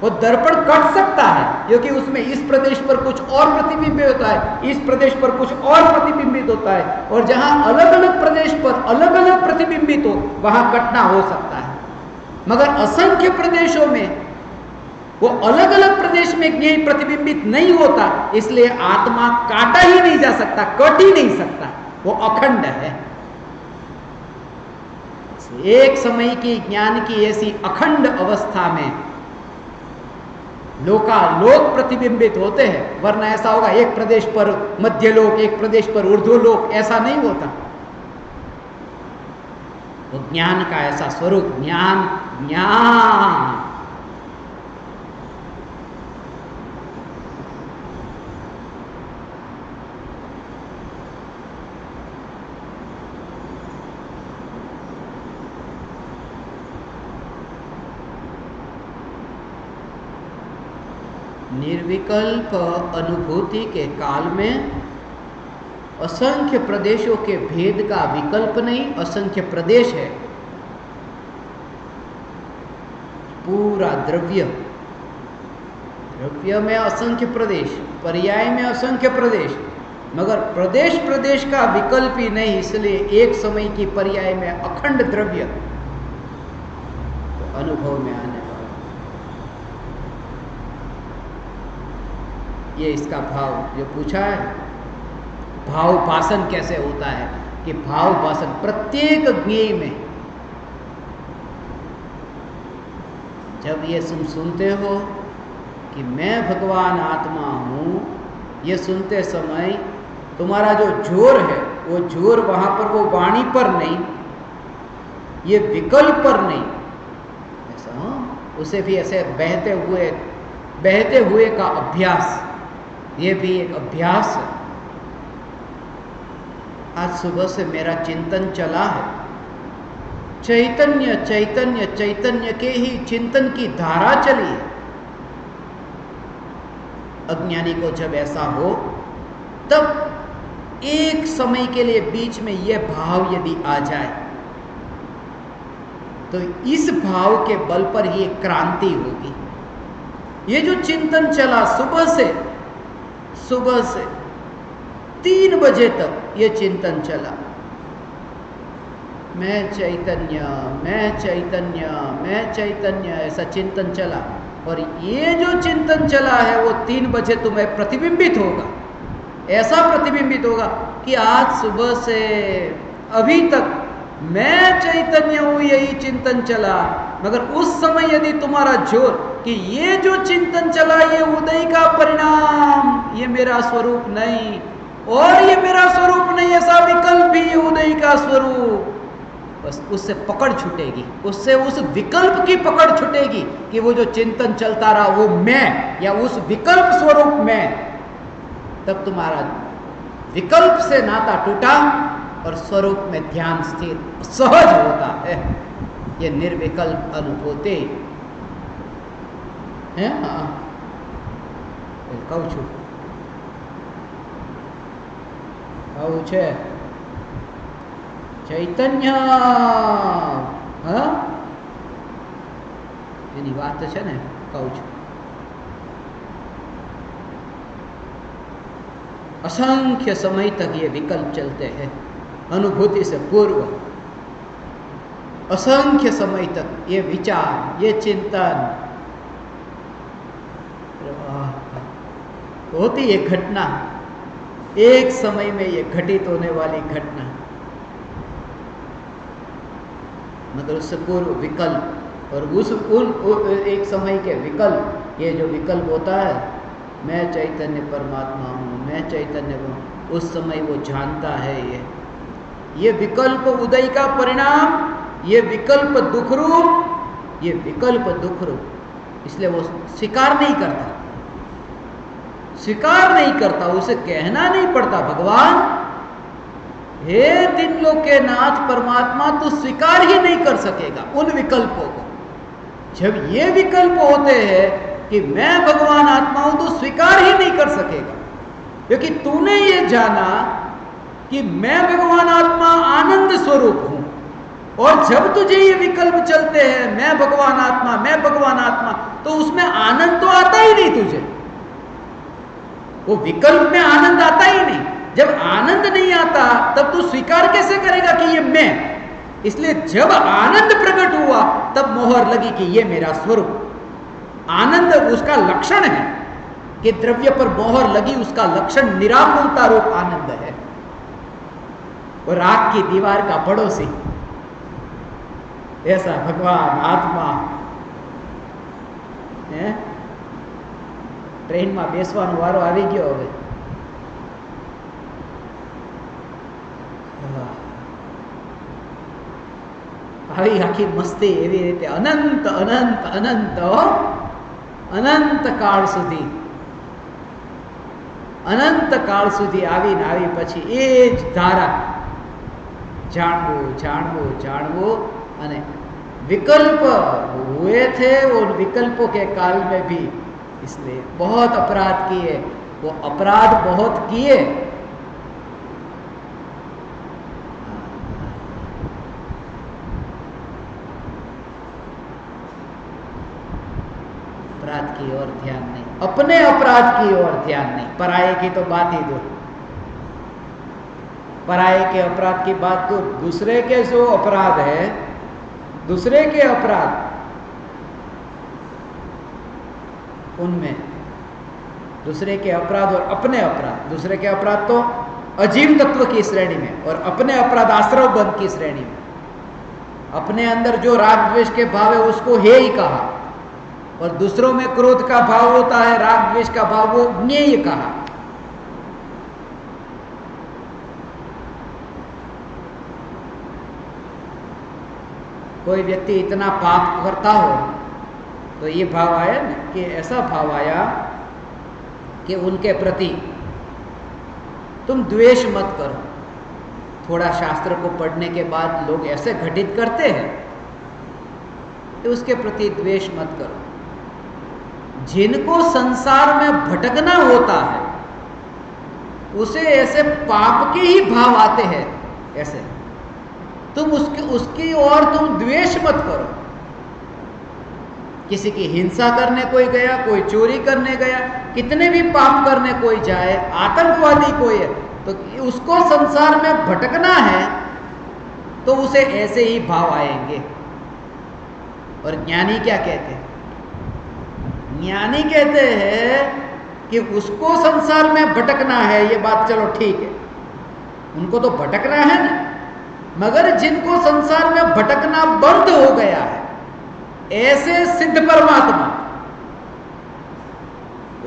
वो दर्पण कट सकता है क्योंकि उसमें इस प्रदेश पर कुछ और प्रतिबिंबित होता है, इस प्रदेश पर कुछ और प्रतिबिंबित होता है, और जहां अलग अलग प्रदेश पर अलग अलग प्रतिबिंबित हो वहां कटना हो सकता है। मगर असंख्य प्रदेशों में वो अलग अलग प्रदेश में ज्ञेय प्रतिबिंबित नहीं होता, इसलिए आत्मा काटा ही नहीं जा सकता, कट ही नहीं सकता, वो अखंड है। एक समय की ज्ञान की ऐसी अखंड अवस्था में लोकालोक प्रतिबिंबित होते हैं, वरना ऐसा होगा एक प्रदेश पर मध्य लोक, एक प्रदेश पर ऊर्ध्वलोक, ऐसा नहीं होता। तो ज्ञान का ऐसा स्वरूप, ज्ञान ज्ञान निर्विकल्प अनुभूति के काल में असंख्य प्रदेशों के भेद का विकल्प नहीं, असंख्य प्रदेश है। पूरा द्रव्य, द्रव्य में असंख्य प्रदेश, पर्याय में असंख्य प्रदेश, मगर प्रदेश प्रदेश का विकल्प ही नहीं, इसलिए एक समय की पर्याय में अखंड द्रव्य तो अनुभव में आने वाला। ये इसका भाव जो पूछा है, भाव भाषण कैसे होता है, कि भाव भाषण प्रत्येक ज्ञेय में जब ये तुम सुनते हो कि मैं भगवान आत्मा हूं, ये सुनते समय तुम्हारा जो जोर है वो जोर वहां पर वो वाणी पर नहीं, ये विकल्प पर नहीं, ऐसा उसे भी ऐसे बहते हुए का अभ्यास, ये भी एक अभ्यास है। आज सुबह से मेरा चिंतन चला है, चैतन्य चैतन्य चैतन्य के ही चिंतन की धारा चली है। अज्ञानी को जब ऐसा हो तब एक समय के लिए बीच में यह भाव यदि आ जाए तो इस भाव के बल पर ही क्रांति होगी। ये जो चिंतन चला सुबह से 3 बजे तक ये चिंतन चला, मैं चैतन्य मैं चैतन्य मैं चैतन्य, ऐसा चिंतन चला, और ये जो चिंतन चला है वो 3 बजे तुम्हें प्रतिबिंबित होगा, ऐसा प्रतिबिंबित होगा कि आज सुबह से अभी तक मैं चैतन्य हूं, यही चिंतन चला। मगर उस समय यदि तुम्हारा जोर कि ये जो चिंतन चला ये उदय का परिणाम, ये मेरा स्वरूप नहीं, और ये मेरा स्वरूप नहीं, ऐसा विकल्प ही उदय का स्वरूप, बस उससे पकड़ छूटेगी, उससे उस विकल्प की पकड़ छूटेगी कि वो जो चिंतन चलता रहा वो मैं, या उस विकल्प स्वरूप मैं, तब तुम्हारा विकल्प से नाता टूटा और स्वरूप में ध्यान स्थिर सहज होता है। ये निर्विकल्प अनुभूति है। कहूँ છું કહું છે ચૈતન્ય, હા એની વાત છે ને, કહું છું असंख्य समय तक ये विकल्प चलते हैं, अनुभूति से पूर्व असंख्य समय तक ये विचार, ये चिंतन होती है घटना, एक समय में ये घटित होने वाली घटना, मगर उससे पूर्व विकल्प, और एक समय के विकल्प, ये जो विकल्प होता है, मैं चैतन्य परमात्मा हूँ, मैं चैतन्य हूँ, उस समय वो जानता है ये विकल्प उदय का परिणाम, ये विकल्प दुख रूप, ये विकल्प दुख रूप, इसलिए वो स्वीकार नहीं करता, स्वीकार नहीं करता, उसे कहना नहीं पड़ता, भगवान हे तीन लोक के नाथ परमात्मा, तू स्वीकार ही नहीं कर सकेगा उन विकल्पों को। जब ये विकल्प होते हैं कि मैं भगवान आत्मा हूं, तो स्वीकार ही नहीं कर सकेगा, क्योंकि तूने ये जाना कि मैं भगवान आत्मा आनंद स्वरूप हूं, और जब तुझे ये विकल्प चलते हैं मैं भगवान आत्मा, मैं भगवान आत्मा, तो उसमें आनंद तो आता ही नहीं तुझे, वो विकल्प में आनंद आता ही नहीं। जब आनंद नहीं आता तब तू स्वीकार कैसे करेगा कि ये मैं? इसलिए जब आनंद प्रकट हुआ तब मोहर लगी कि ये मेरा स्वरूप। आनंद उसका लक्षण है कि द्रव्य पर मोहर लगी, उसका लक्षण निराकुलता रूप आनंद है। और रात की दीवार का पड़ोसी, ऐसा भगवान आत्मा है। ट्रेन में बेसવાનો वारो આવી ગયો હવે। આવી આખી મસ્તી એવી રીતે અનંત અનંત અનંત અનંત કાળ સુધી, અનંત કાળ સુધી આવીને આવી પછી એ જ ધારા જાણવું જાણવું જાણવું, અને विकल्प हुए थे उन विकल्पों के काल में भी, इसलिए बहुत अपराध किए, वो अपराध बहुत किए। अपराध की ओर ध्यान नहीं, अपने अपराध की ओर ध्यान नहीं, पराये की तो बात ही दो, पराये के अपराध की बात तो, दूसरे के जो अपराध है, दूसरे के अपराध, उनमें दूसरे के अपराध और अपने अपराध, दूसरे के अपराध तो अजीव तत्व की श्रेणी में, और अपने अपराध आश्रव बंध की श्रेणी में। अपने अंदर जो राग द्वेष के भाव है उसको हे ही कहा, और दूसरों में क्रोध का भाव होता है, राग द्वेष का भाव, वो ज्ञेय कहा। कोई व्यक्ति इतना पाप करता हो तो ये भाव आया ना, कि ऐसा भाव आया कि उनके प्रति तुम द्वेष मत करो। थोड़ा शास्त्र को पढ़ने के बाद लोग ऐसे घटित करते हैं कि उसके प्रति द्वेष मत करो। जिनको संसार में भटकना होता है उसे ऐसे पाप के ही भाव आते हैं, ऐसे तुम उसकी ओर तुम द्वेष मत करो। किसी की हिंसा करने कोई गया, कोई चोरी करने गया, कितने भी पाप करने कोई जाए, आतंकवादी कोई है, तो उसको संसार में भटकना है तो उसे ऐसे ही भाव आएंगे। और ज्ञानी क्या कहते हैं? ज्ञानी कहते हैं कि उसको संसार में भटकना है, ये बात चलो ठीक है, उनको तो भटकना है ना, मगर जिनको संसार में भटकना बंद हो गया है, ऐसे सिद्ध परमात्मा,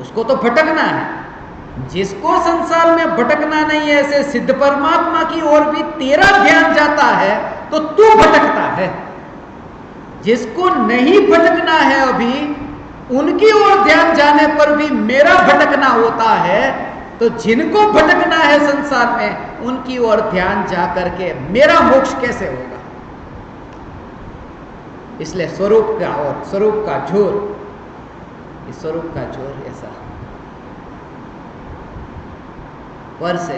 उसको तो भटकना है। जिसको संसार में भटकना नहीं है, ऐसे सिद्ध परमात्मा की ओर भी तेरा ध्यान जाता है तो तू भटकता है। जिसको नहीं भटकना है अभी, उनकी ओर ध्यान जाने पर भी मेरा भटकना होता है, तो जिनको भटकना है संसार में, उनकी ओर ध्यान जा करके मेरा मोक्ष कैसे होगा? इसलिए स्वरूप का और स्वरूप का जोर, इस स्वरूप का जोर ऐसा पर से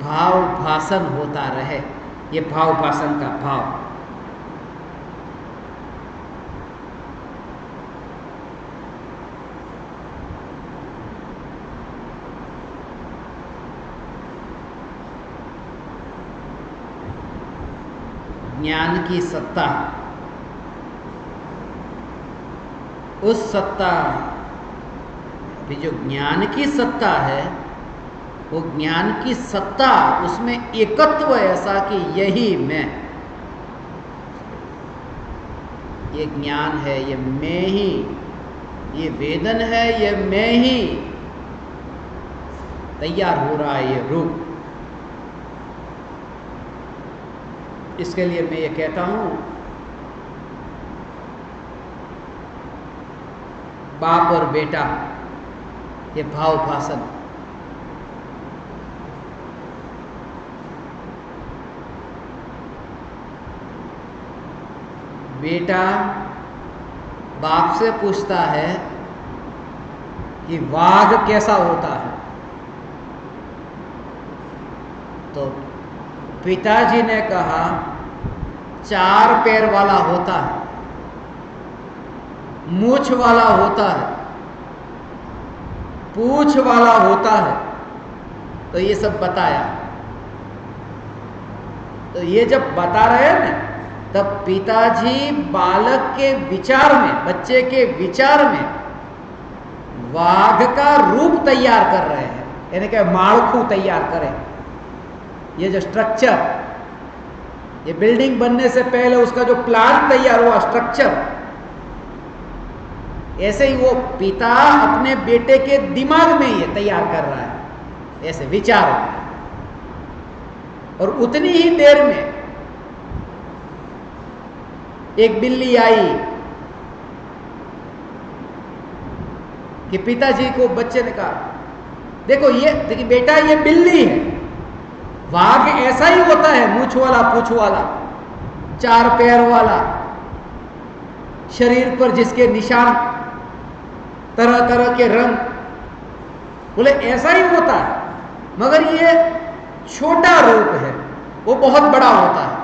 भाव भाषण होता रहे, ये भाव भाषण का भाव। ज्ञान की सत्ता, उस सत्ता, अभी जो ज्ञान की सत्ता है, वो ज्ञान की सत्ता, उसमें एकत्व ऐसा कि यही मैं, ये ज्ञान है, ये मैं ही, ये वेदन है, ये मैं ही तैयार हो रहा है, ये रूप। इसके लिए मैं ये कहता हूं, बाप और बेटा, ये भाव भाषण, बेटा बाप से पूछता है कि वाघ कैसा होता है, तो पिताजी ने कहा 4 पैर वाला होता है, मूछ वाला होता है, पूंछ वाला होता है। तो ये सब बताया। तो ये जब बता रहे हैं ना, तब पिताजी बालक के विचार में, बच्चे के विचार में वाघ का रूप तैयार कर रहे हैं, यानी कि माળખું तैयार करें। ये जो स्ट्रक्चर, ये बिल्डिंग बनने से पहले उसका जो प्लान तैयार हुआ, स्ट्रक्चर, ऐसे ही वो पिता अपने बेटे के दिमाग में ये तैयार कर रहा है, ऐसे विचार। और उतनी ही देर में एक बिल्ली आई कि पिताजी को बच्चे ने कहा, देखो ये, देखिए बेटा, ये बिल्ली है, वाघ ऐसा ही होता है, मूछ वाला, पूंछ वाला, 4 पैर वाला, शरीर पर जिसके निशान, तरह तरह के रंग, बोले ऐसा ही होता है, मगर ये छोटा रूप है, वो बहुत बड़ा होता है।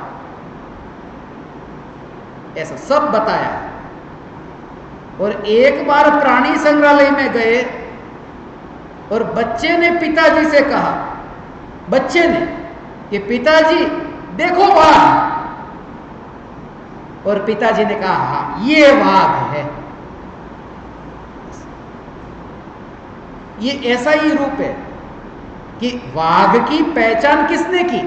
ऐसा सब बताया। और एक बार प्राणी संग्रहालय में गए और बच्चे ने पिताजी से कहा, बच्चे ने, कि पिताजी देखो वाघ, और पिताजी ने कहा हाँ ये वाघ है। ये ऐसा ही रूप है कि वाघ की पहचान किसने की?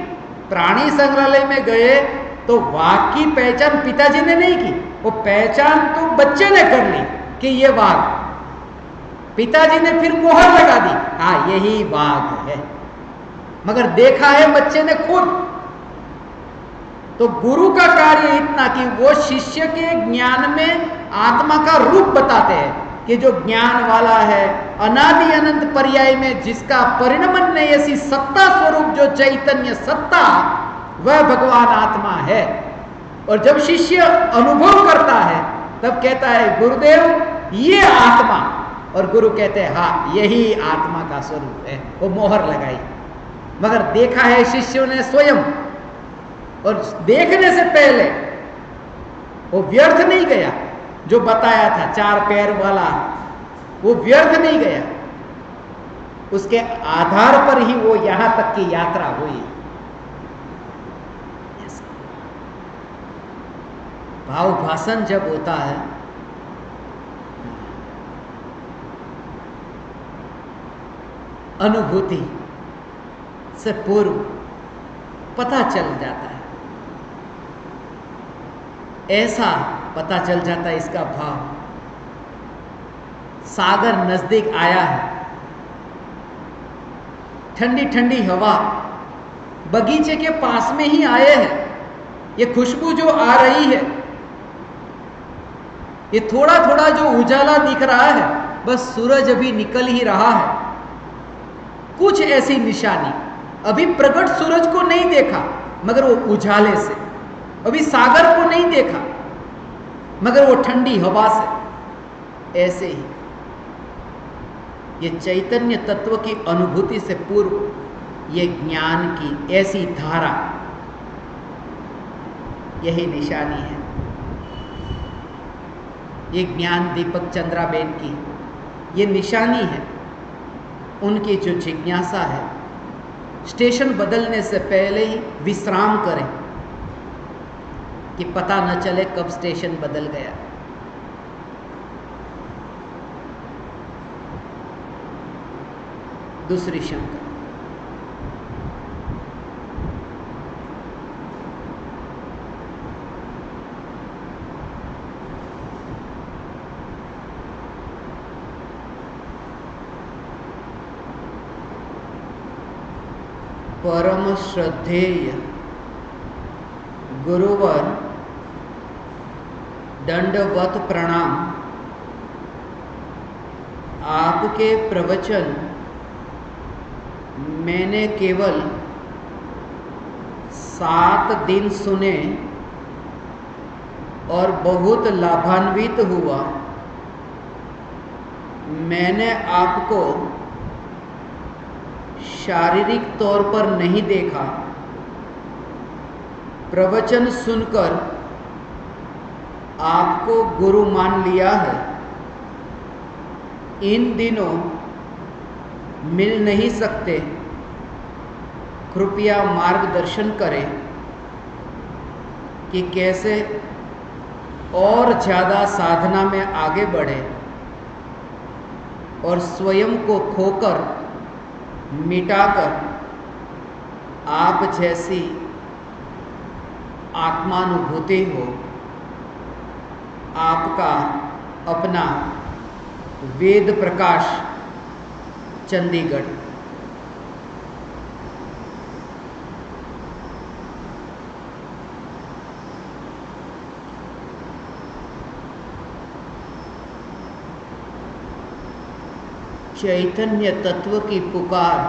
प्राणी संग्रहालय में गए तो वाघ की पहचान पिताजी ने नहीं की, वो पहचान तो बच्चे ने कर ली कि ये वाघ। पिताजी ने फिर मोहर लगा दी, हाँ यही वाघ है, मगर देखा है बच्चे ने खुद। तो गुरु का कार्य इतना कि वो शिष्य के ज्ञान में आत्मा का रूप बताते हैं कि जो ज्ञान वाला है, अनादि अनंत पर्याय में जिसका परिणमन नहीं, ऐसी सत्ता स्वरूप जो चैतन्य सत्ता, वह भगवान आत्मा है। और जब शिष्य अनुभव करता है तब कहता है गुरुदेव ये आत्मा, और गुरु कहते हैं हाँ यही आत्मा का स्वरूप है, वो मोहर लगाई। मगर देखा है शिष्यों ने स्वयं, और देखने से पहले वो व्यर्थ नहीं गया। जो बताया था 4 पैर वाला, वो व्यर्थ नहीं गया, उसके आधार पर ही वो यहां तक की यात्रा हुई। भाव भाषण जब होता है, अनुभूति से पूर्व पता चल जाता है, ऐसा पता चल जाता है इसका भाव। सागर नजदीक आया है, ठंडी ठंडी हवा, बगीचे के पास में ही आए हैं, ये खुशबू जो आ रही है, ये थोड़ा थोड़ा जो उजाला दिख रहा है, बस सूरज अभी निकल ही रहा है। कुछ ऐसी निशानी, अभी प्रकट सूरज को नहीं देखा मगर वो उजाले से, अभी सागर को नहीं देखा मगर वो ठंडी हवा से। ऐसे ही ये चैतन्य तत्व की अनुभूति से पूर्व ये ज्ञान की ऐसी धारा, यही निशानी है। ये ज्ञान दीपक चंद्राबेन की ये निशानी है। उनकी जो जिज्ञासा है, स्टेशन बदलने से पहले ही विश्राम करें, कि पता न चले कब स्टेशन बदल गया। दूसरी शंका, परम श्रद्धेय गुरुवर दंडवत प्रणाम। आपके प्रवचन मैंने केवल 7 दिन सुने और बहुत लाभान्वित हुआ। मैंने आपको शारीरिक तौर पर नहीं देखा। प्रवचन सुनकर आपको गुरु मान लिया है। इन दिनों मिल नहीं सकते, कृपया मार्गदर्शन करें कि कैसे और ज़्यादा साधना में आगे बढ़े और स्वयं को खोकर मिटाकर आप जैसी आत्मानुभूति हो। आपका अपना वेद प्रकाश, चंडीगढ़। चैतन्य तत्व की पुकार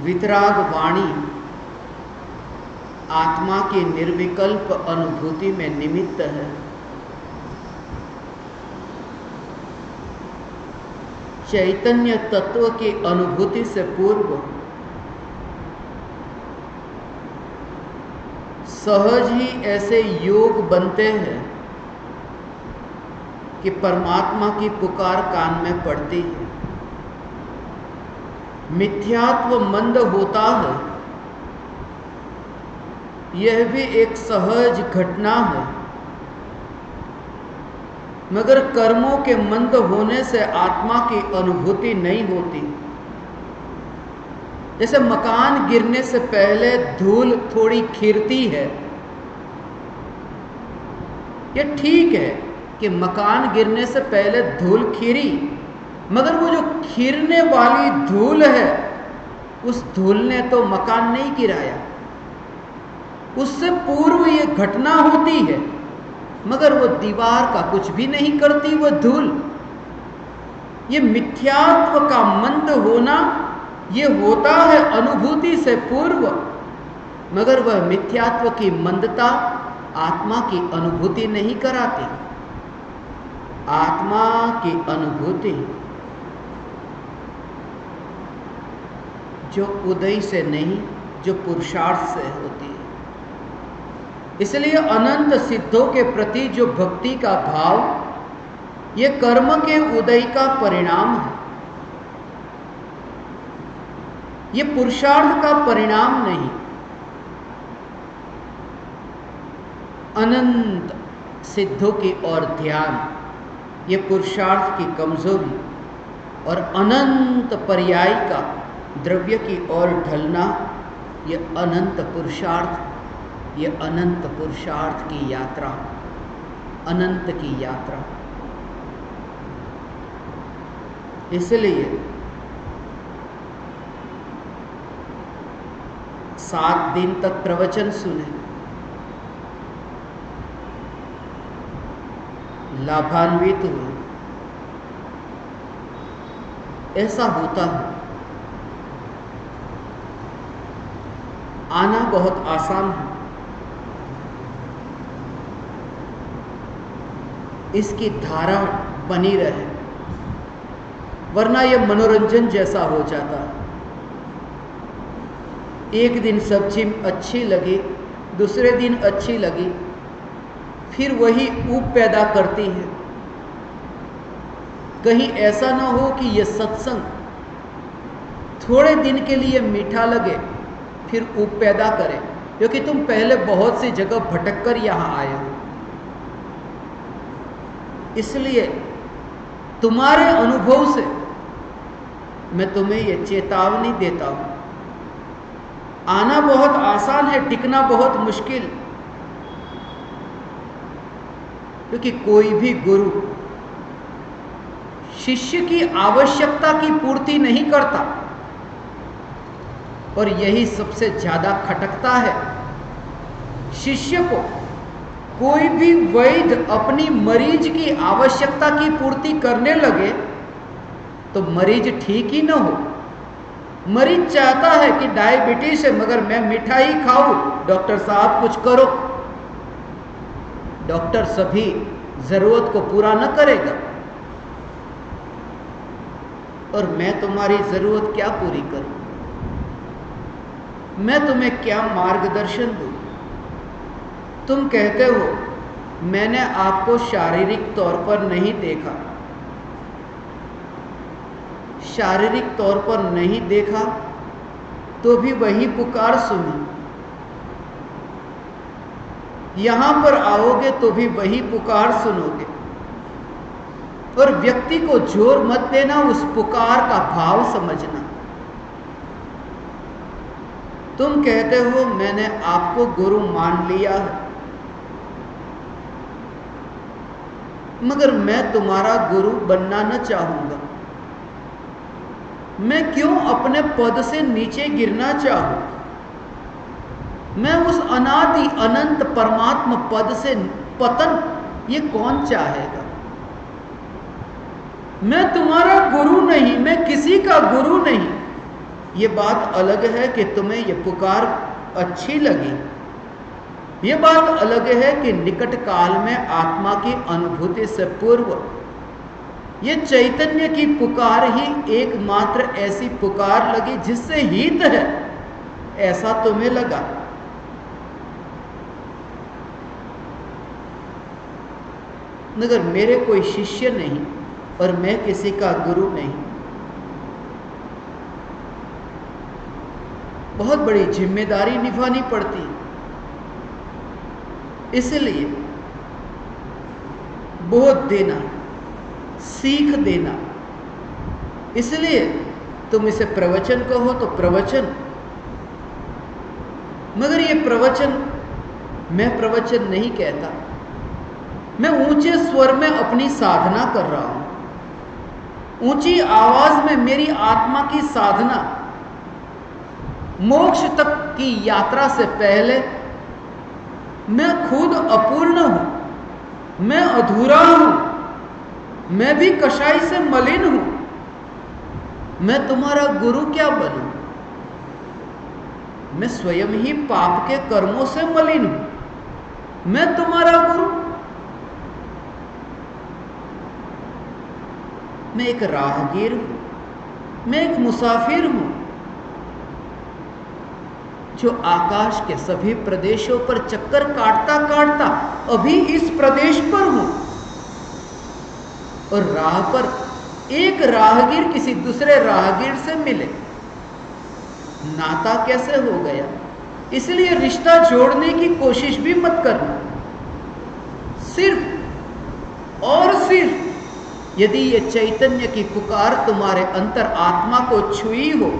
वितराग वाणी आत्मा की निर्विकल्प अनुभूति में निमित्त है। चैतन्य तत्व की अनुभूति से पूर्व सहज ही ऐसे योग बनते हैं कि परमात्मा की पुकार कान में पड़ती है। मिथ्यात्व मंद होता है, यह भी एक सहज घटना है, मगर कर्मों के मंद होने से आत्मा की अनुभूति नहीं होती। जैसे मकान गिरने से पहले धूल थोड़ी खिरती है। यह ठीक है कि मकान गिरने से पहले धूल खिरी, मगर वो जो खिरने वाली धूल है, उस धूल ने तो मकान नहीं गिराया। उससे पूर्व ये घटना होती है, मगर वो दीवार का कुछ भी नहीं करती वो धूल। ये मिथ्यात्व का मंद होना, ये होता है अनुभूति से पूर्व, मगर वह मिथ्यात्व की मंदता आत्मा की अनुभूति नहीं कराती। आत्मा की अनुभूति जो उदय से नहीं, जो पुरुषार्थ से होती है। इसलिए अनंत सिद्धों के प्रति जो भक्ति का भाव, ये कर्म के उदय का परिणाम है। ये पुरुषार्थ का परिणाम नहीं। अनंत सिद्धों की ओर ध्यान, ये पुरुषार्थ की कमजोरी, और अनंत पर्याय का द्रव्य की ओर ढलना, ये अनंत पुरुषार्थ, ये अनंत पुरुषार्थ की यात्रा, अनंत की यात्रा। इसलिए 7 दिन तक प्रवचन सुने, लाभान्वित हुए। ऐसा होता है। आना बहुत आसान है, इसकी धारा बनी रहे, वरना यह मनोरंजन जैसा हो जाता है। एक दिन सब्जी अच्छी लगी, दूसरे दिन अच्छी लगी, फिर वही ऊब पैदा करती है। कहीं ऐसा ना हो कि यह सत्संग थोड़े दिन के लिए मीठा लगे, फिर ऊब पैदा करे, क्योंकि तुम पहले बहुत सी जगह भटक कर यहां आए हो। इसलिए तुम्हारे अनुभव से मैं तुम्हें यह चेतावनी देता हूं, आना बहुत आसान है, टिकना बहुत मुश्किल। क्योंकि कोई भी गुरु शिष्य की आवश्यकता की पूर्ति नहीं करता, और यही सबसे ज्यादा खटकता है। शिष्य को कोई भी वैद्य अपनी मरीज की आवश्यकता की पूर्ति करने लगे तो मरीज ठीक ही ना हो। मरीज चाहता है कि डायबिटीज है मगर मैं मिठाई खाऊं, डॉक्टर साहब कुछ करो। डॉक्टर सभी जरूरत को पूरा न करेगा, और मैं तुम्हारी जरूरत क्या पूरी करूं? मैं तुम्हें क्या मार्गदर्शन दूं? तुम कहते हो मैंने आपको शारीरिक तौर पर नहीं देखा। शारीरिक तौर पर नहीं देखा तो भी वही पुकार सुनी, यहां पर आओगे तो भी वही पुकार सुनोगे। और व्यक्ति को जोर मत देना, उस पुकार का भाव समझना। तुम कहते हो मैंने आपको गुरु मान लिया है, मगर मैं तुम्हारा गुरु बनना न चाहूंगा। मैं क्यों अपने पद से नीचे गिरना चाहूं? मैं उस अनादि अनंत परमात्मा पद से पतन ये कौन चाहेगा? मैं तुम्हारा गुरु नहीं, मैं किसी का गुरु नहीं। ये बात अलग है कि तुम्हें ये पुकार अच्छी लगी, ये बात अलग है कि निकट काल में आत्मा की अनुभूति से पूर्व ये चैतन्य की पुकार ही एकमात्र ऐसी पुकार लगी जिससे हित है, ऐसा तुम्हें लगा। मगर मेरे कोई शिष्य नहीं और मैं किसी का गुरु नहीं। बहुत बड़ी जिम्मेदारी निभानी पड़ती, इसलिए बोध देना, सीख देना। इसलिए तुम इसे प्रवचन कहो तो प्रवचन, मगर ये प्रवचन मैं प्रवचन नहीं कहता। मैं ऊंचे स्वर में अपनी साधना कर रहा हूं, ऊंची आवाज में मेरी आत्मा की साधना। मोक्ष तक की यात्रा से पहले मैं खुद अपूर्ण हूं, मैं अधूरा हूं, मैं भी कषाय से मलिन हूं। मैं तुम्हारा गुरु क्या बनूं? मैं स्वयं ही पाप के कर्मों से मलिन हूं। मैं तुम्हारा गुरु? मैं एक राहगीर हूं, मैं एक मुसाफिर हूं जो आकाश के सभी प्रदेशों पर चक्कर काटता काटता अभी इस प्रदेश पर हूं। और राह पर एक राहगीर किसी दूसरे राहगीर से मिले, नाता कैसे हो गया? इसलिए रिश्ता जोड़ने की कोशिश भी मत करना। सिर्फ और सिर्फ यदि ये चैतन्य की पुकार तुम्हारे अंतर आत्मा को छुई हो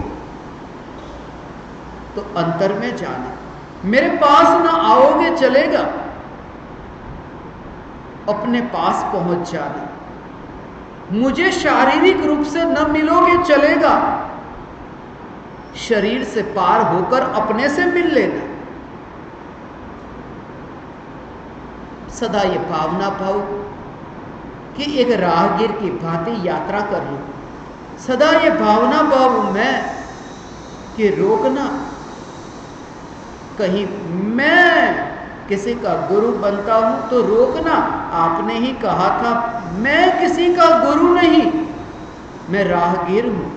तो अंतर में जाना। मेरे पास ना आओगे चलेगा, अपने पास पहुंच जाना। मुझे शारीरिक रूप से न मिलोगे चलेगा, शरीर से पार होकर अपने से मिल लेना। सदा ये भावना पाओ कि एक राहगीर की भांति यात्रा कर लूं। सदा ये भावना पाओ मैं कि रोकना, कहीं मैं किसी का गुरु बनता हूं तो रोकना। आपने ही कहा था मैं किसी का गुरु नहीं, मैं राहगीर हूं।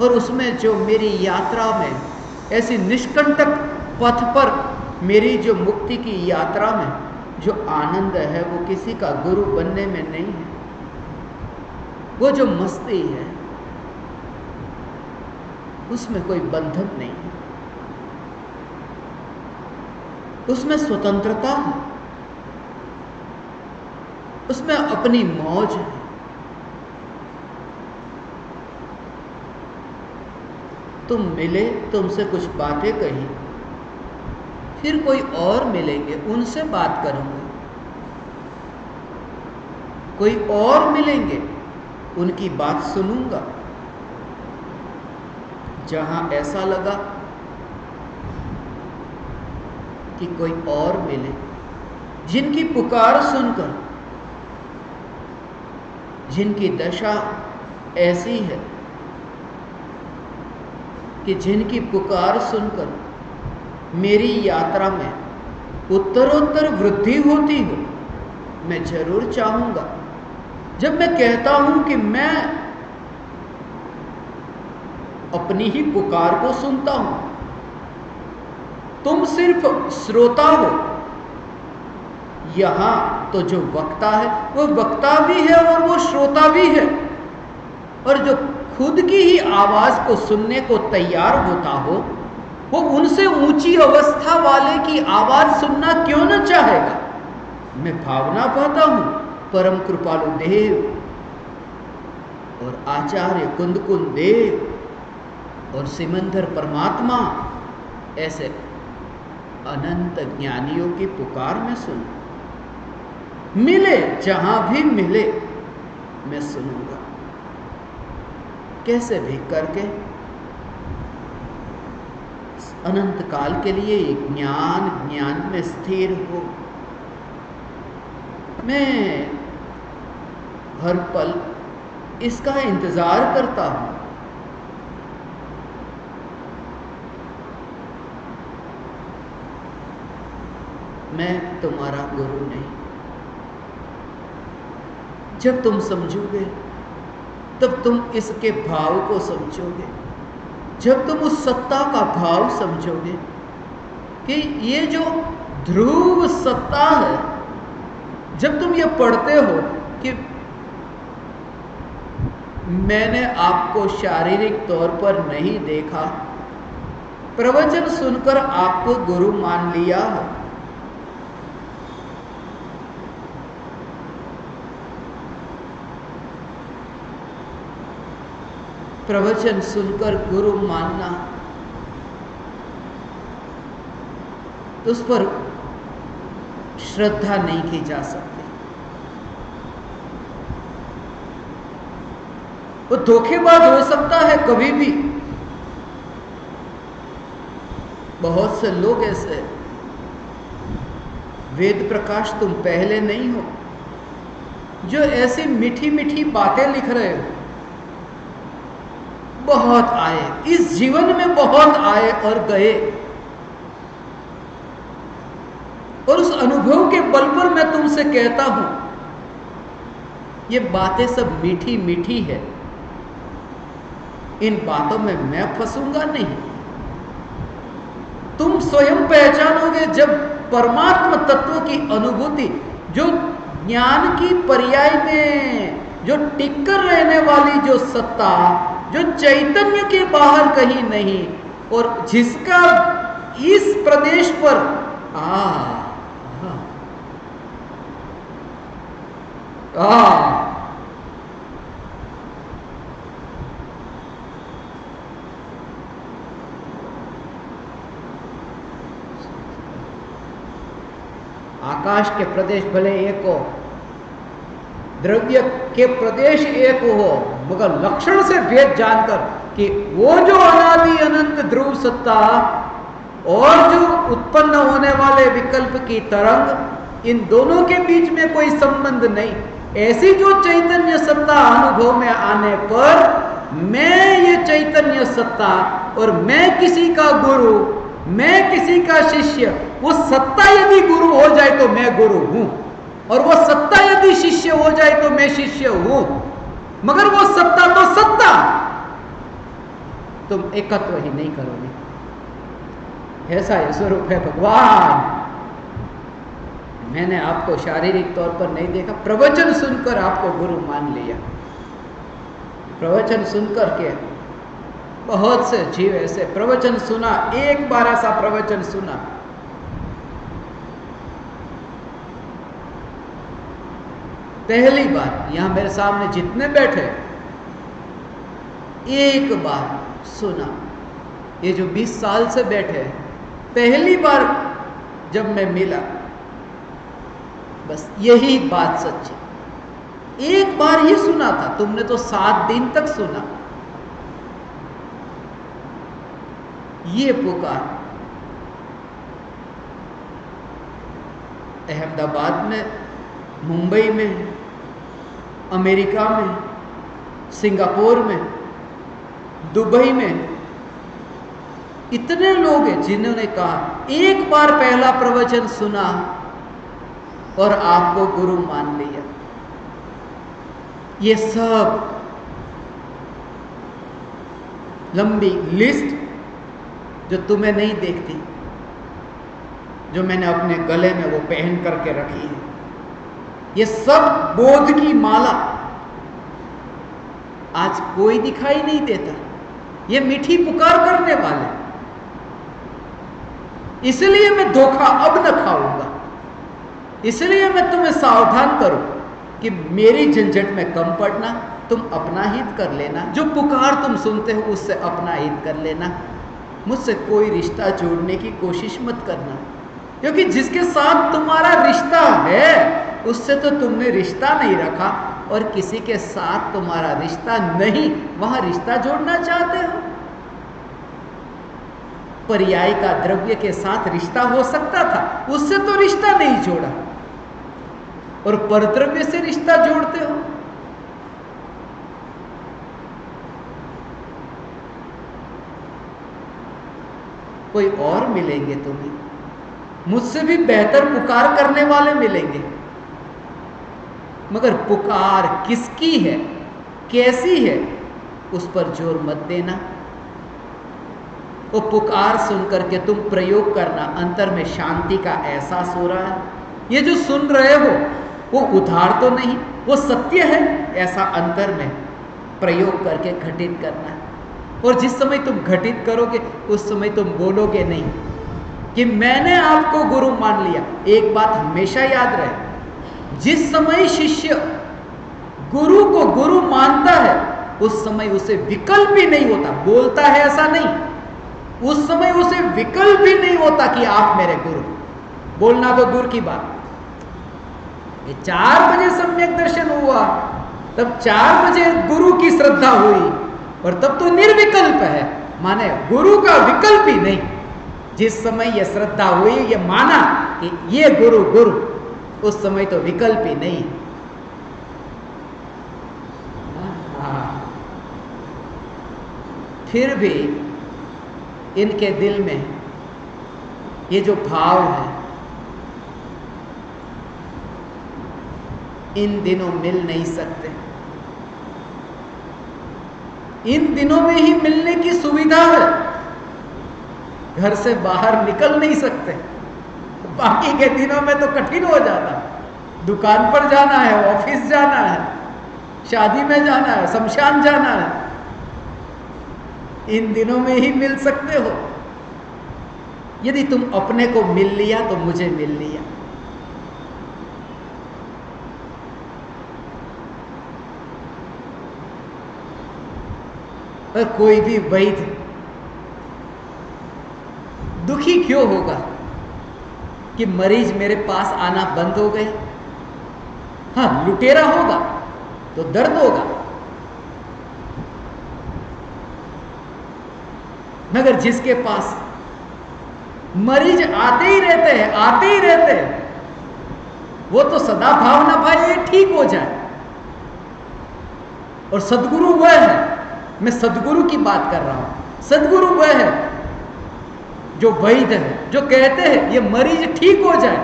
और उसमें जो मेरी यात्रा में ऐसी निष्कंटक पथ पर मेरी जो मुक्ति की यात्रा में जो आनंद है वो किसी का गुरु बनने में नहीं है। वो जो मस्ती है उसमें कोई बंधन नहीं है, उसमें स्वतंत्रता है, उसमें अपनी मौज है। तुम मिले, तुमसे कुछ बातें कही, फिर कोई और मिलेंगे, उनसे बात करूंगा, कोई और मिलेंगे, उनकी बात सुनूंगा। जहां ऐसा लगा कि कोई और मिले, जिनकी पुकार सुनकर, जिनकी दशा ऐसी है कि जिनकी पुकार सुनकर मेरी यात्रा में उत्तरोत्तर वृद्धि होती हो, मैं जरूर चाहूंगा। जब मैं कहता हूं कि मैं अपनी ही पुकार को सुनता हूं, तुम सिर्फ श्रोता हो, यहां तो जो वक्ता है वो वक्ता भी है और वो श्रोता भी है। और जो खुद की ही आवाज को सुनने को तैयार होता हो, वो उनसे ऊंची अवस्था वाले की आवाज सुनना क्यों न चाहेगा। मैं भावना पाता हूं परम कृपालु देव और आचार्य कुंदकुंद देव और सिमंदर परमात्मा ऐसे अनंत ज्ञानियों की पुकार में सुन, मिले जहां भी मिले मैं सुनूंगा, कैसे भी करके अनंत काल के लिए ज्ञान में स्थिर हो। मैं हर पल इसका इंतजार करता हूं। मैं तुम्हारा गुरु नहीं। जब तुम समझोगे तब तुम इसके भाव को समझोगे। जब तुम उस सत्ता का भाव समझोगे कि ये जो ध्रुव सत्ता है, जब तुम ये पढ़ते हो कि मैंने आपको शारीरिक तौर पर नहीं देखा, प्रवचन सुनकर आपको गुरु मान लिया है, प्रवचन सुनकर गुरु मानना, तो उस पर श्रद्धा नहीं की जा सकती। वो धोखेबाज हो सकता है कभी भी। बहुत से लोग ऐसे, वेद प्रकाश तुम पहले नहीं हो, जो ऐसी मीठी मीठी बातें लिख रहे हो। बहुत आए, इस जीवन में बहुत आए और गए, और उस अनुभव के बल पर मैं तुमसे कहता हूं, ये बातें सब मीठी मीठी है, इन बातों में मैं फंसूंगा नहीं। तुम स्वयं पहचानोगे जब परमात्मा तत्व की अनुभूति, जो ज्ञान की पर्याय में जो टिककर रहने वाली जो सत्ता, जो चैतन्य के बाहर कहीं नहीं, और जिसका इस प्रदेश पर आकाश के प्रदेश भले एक हो, द्रव्य के प्रदेश एक हो, मगर लक्षण से भेद जानकर कि वो जो अनादि अनंत ध्रुव सत्ता और जो उत्पन्न होने वाले विकल्प की तरंग, इन दोनों के बीच में कोई संबंध नहीं। ऐसी जो चैतन्य सत्ता अनुभव में आने पर मैं ये चैतन्य सत्ता, और मैं किसी का गुरु, मैं किसी का शिष्य, वो सत्ता यदि गुरु हो जाए तो मैं गुरु हूं, और वो सत्ता यदि शिष्य हो जाए तो मैं शिष्य हूं। मगर वो सत्ता तो सत्ता, तुम एकत्व ही नहीं करोगे। ऐसा ये स्वरूप है भगवान। मैंने आपको शारीरिक तौर पर नहीं देखा, प्रवचन सुनकर आपको गुरु मान लिया। प्रवचन सुनकर के बहुत से जीव ऐसे प्रवचन सुना, एक बार ऐसा प्रवचन सुना, पहली बार, यहां मेरे सामने जितने बैठे एक बार सुना, ये जो 20 साल से बैठे हैं, पहली बार जब मैं मिला, बस यही बात सच्ची, एक बार ही सुना था, तुमने तो 7 दिन तक सुना। ये पुकार अहमदाबाद में, मुंबई में, अमेरिका में, सिंगापुर में, दुबई में इतने लोग हैं जिन्होंने कहा एक बार पहला प्रवचन सुना और आपको गुरु मान लिया। ये सब लंबी लिस्ट जो तुम्हें नहीं देखती, जो मैंने अपने गले में वो पहन करके रखी है, ये सब बोध की माला आज कोई दिखाई नहीं देता। ये मीठी पुकार करने वाले, इसलिए मैं धोखा अब न खाऊंगा, इसलिए मैं तुम्हें सावधान करूं कि मेरी झंझट में कम पड़ना, तुम अपना हित कर लेना, जो पुकार तुम सुनते हो उससे अपना हित कर लेना, मुझसे कोई रिश्ता जोड़ने की कोशिश मत करना, क्योंकि जिसके साथ तुम्हारा रिश्ता है उससे तो तुमने रिश्ता नहीं रखा, और किसी के साथ तुम्हारा रिश्ता नहीं, वहां रिश्ता जोड़ना चाहते हो। पर्याय का द्रव्य के साथ रिश्ता हो सकता था, उससे तो रिश्ता नहीं जोड़ा, और परद्रव्य से रिश्ता जोड़ते हो। कोई और मिलेंगे तुम्हें, मुझसे भी बेहतर पुकार करने वाले मिलेंगे, मगर पुकार किसकी है, कैसी है, उस पर जोर मत देना। वो पुकार सुनकर के तुम प्रयोग करना, अंतर में शांति का एहसास हो रहा है, ये जो सुन रहे हो वो उधार तो नहीं, वो सत्य है, ऐसा अंतर में प्रयोग करके घटित करना। और जिस समय तुम घटित करोगे उस समय तुम बोलोगे नहीं कि मैंने आपको गुरु मान लिया। एक बात हमेशा याद रहे, जिस समय शिष्य गुरु को गुरु मानता है उस समय उसे विकल्प ही नहीं होता, बोलता है ऐसा नहीं, उस समय उसे विकल्प ही नहीं होता कि आप मेरे गुरु। बोलना तो दूर की बात, ये 4 बजे सम्यक दर्शन हुआ, तब 4 बजे गुरु की श्रद्धा हुई, और तब तो निर्विकल्प है, माने गुरु का विकल्प ही नहीं। जिस समय यह श्रद्धा हुई, ये माना कि ये गुरु गुरु, उस समय तो विकल्प ही नहीं। फिर भी इनके दिल में ये जो भाव है इन दिनों मिल नहीं सकते। इन दिनों में ही मिलने की सुविधा है, घर से बाहर निकल नहीं सकते, बाकी के दिनों में तो कठिन हो जाता है। दुकान पर जाना है, ऑफिस जाना है, शादी में जाना है, शमशान जाना है, इन दिनों में ही मिल सकते हो। यदि तुम अपने को मिल लिया तो मुझे मिल लिया। और कोई भी वैद्य दुखी क्यों होगा कि मरीज मेरे पास आना बंद हो गए? हाँ, लुटेरा होगा तो दर्द होगा, मगर जिसके पास मरीज आते ही रहते हैं, आते ही रहते हैं, वो तो सदा भावना भाई ये ठीक हो जाए। और सदगुरु वह है, मैं सदगुरु की बात कर रहा हूं, सदगुरु वह है जो वैद्य है, जो कहते हैं ये मरीज ठीक हो जाए।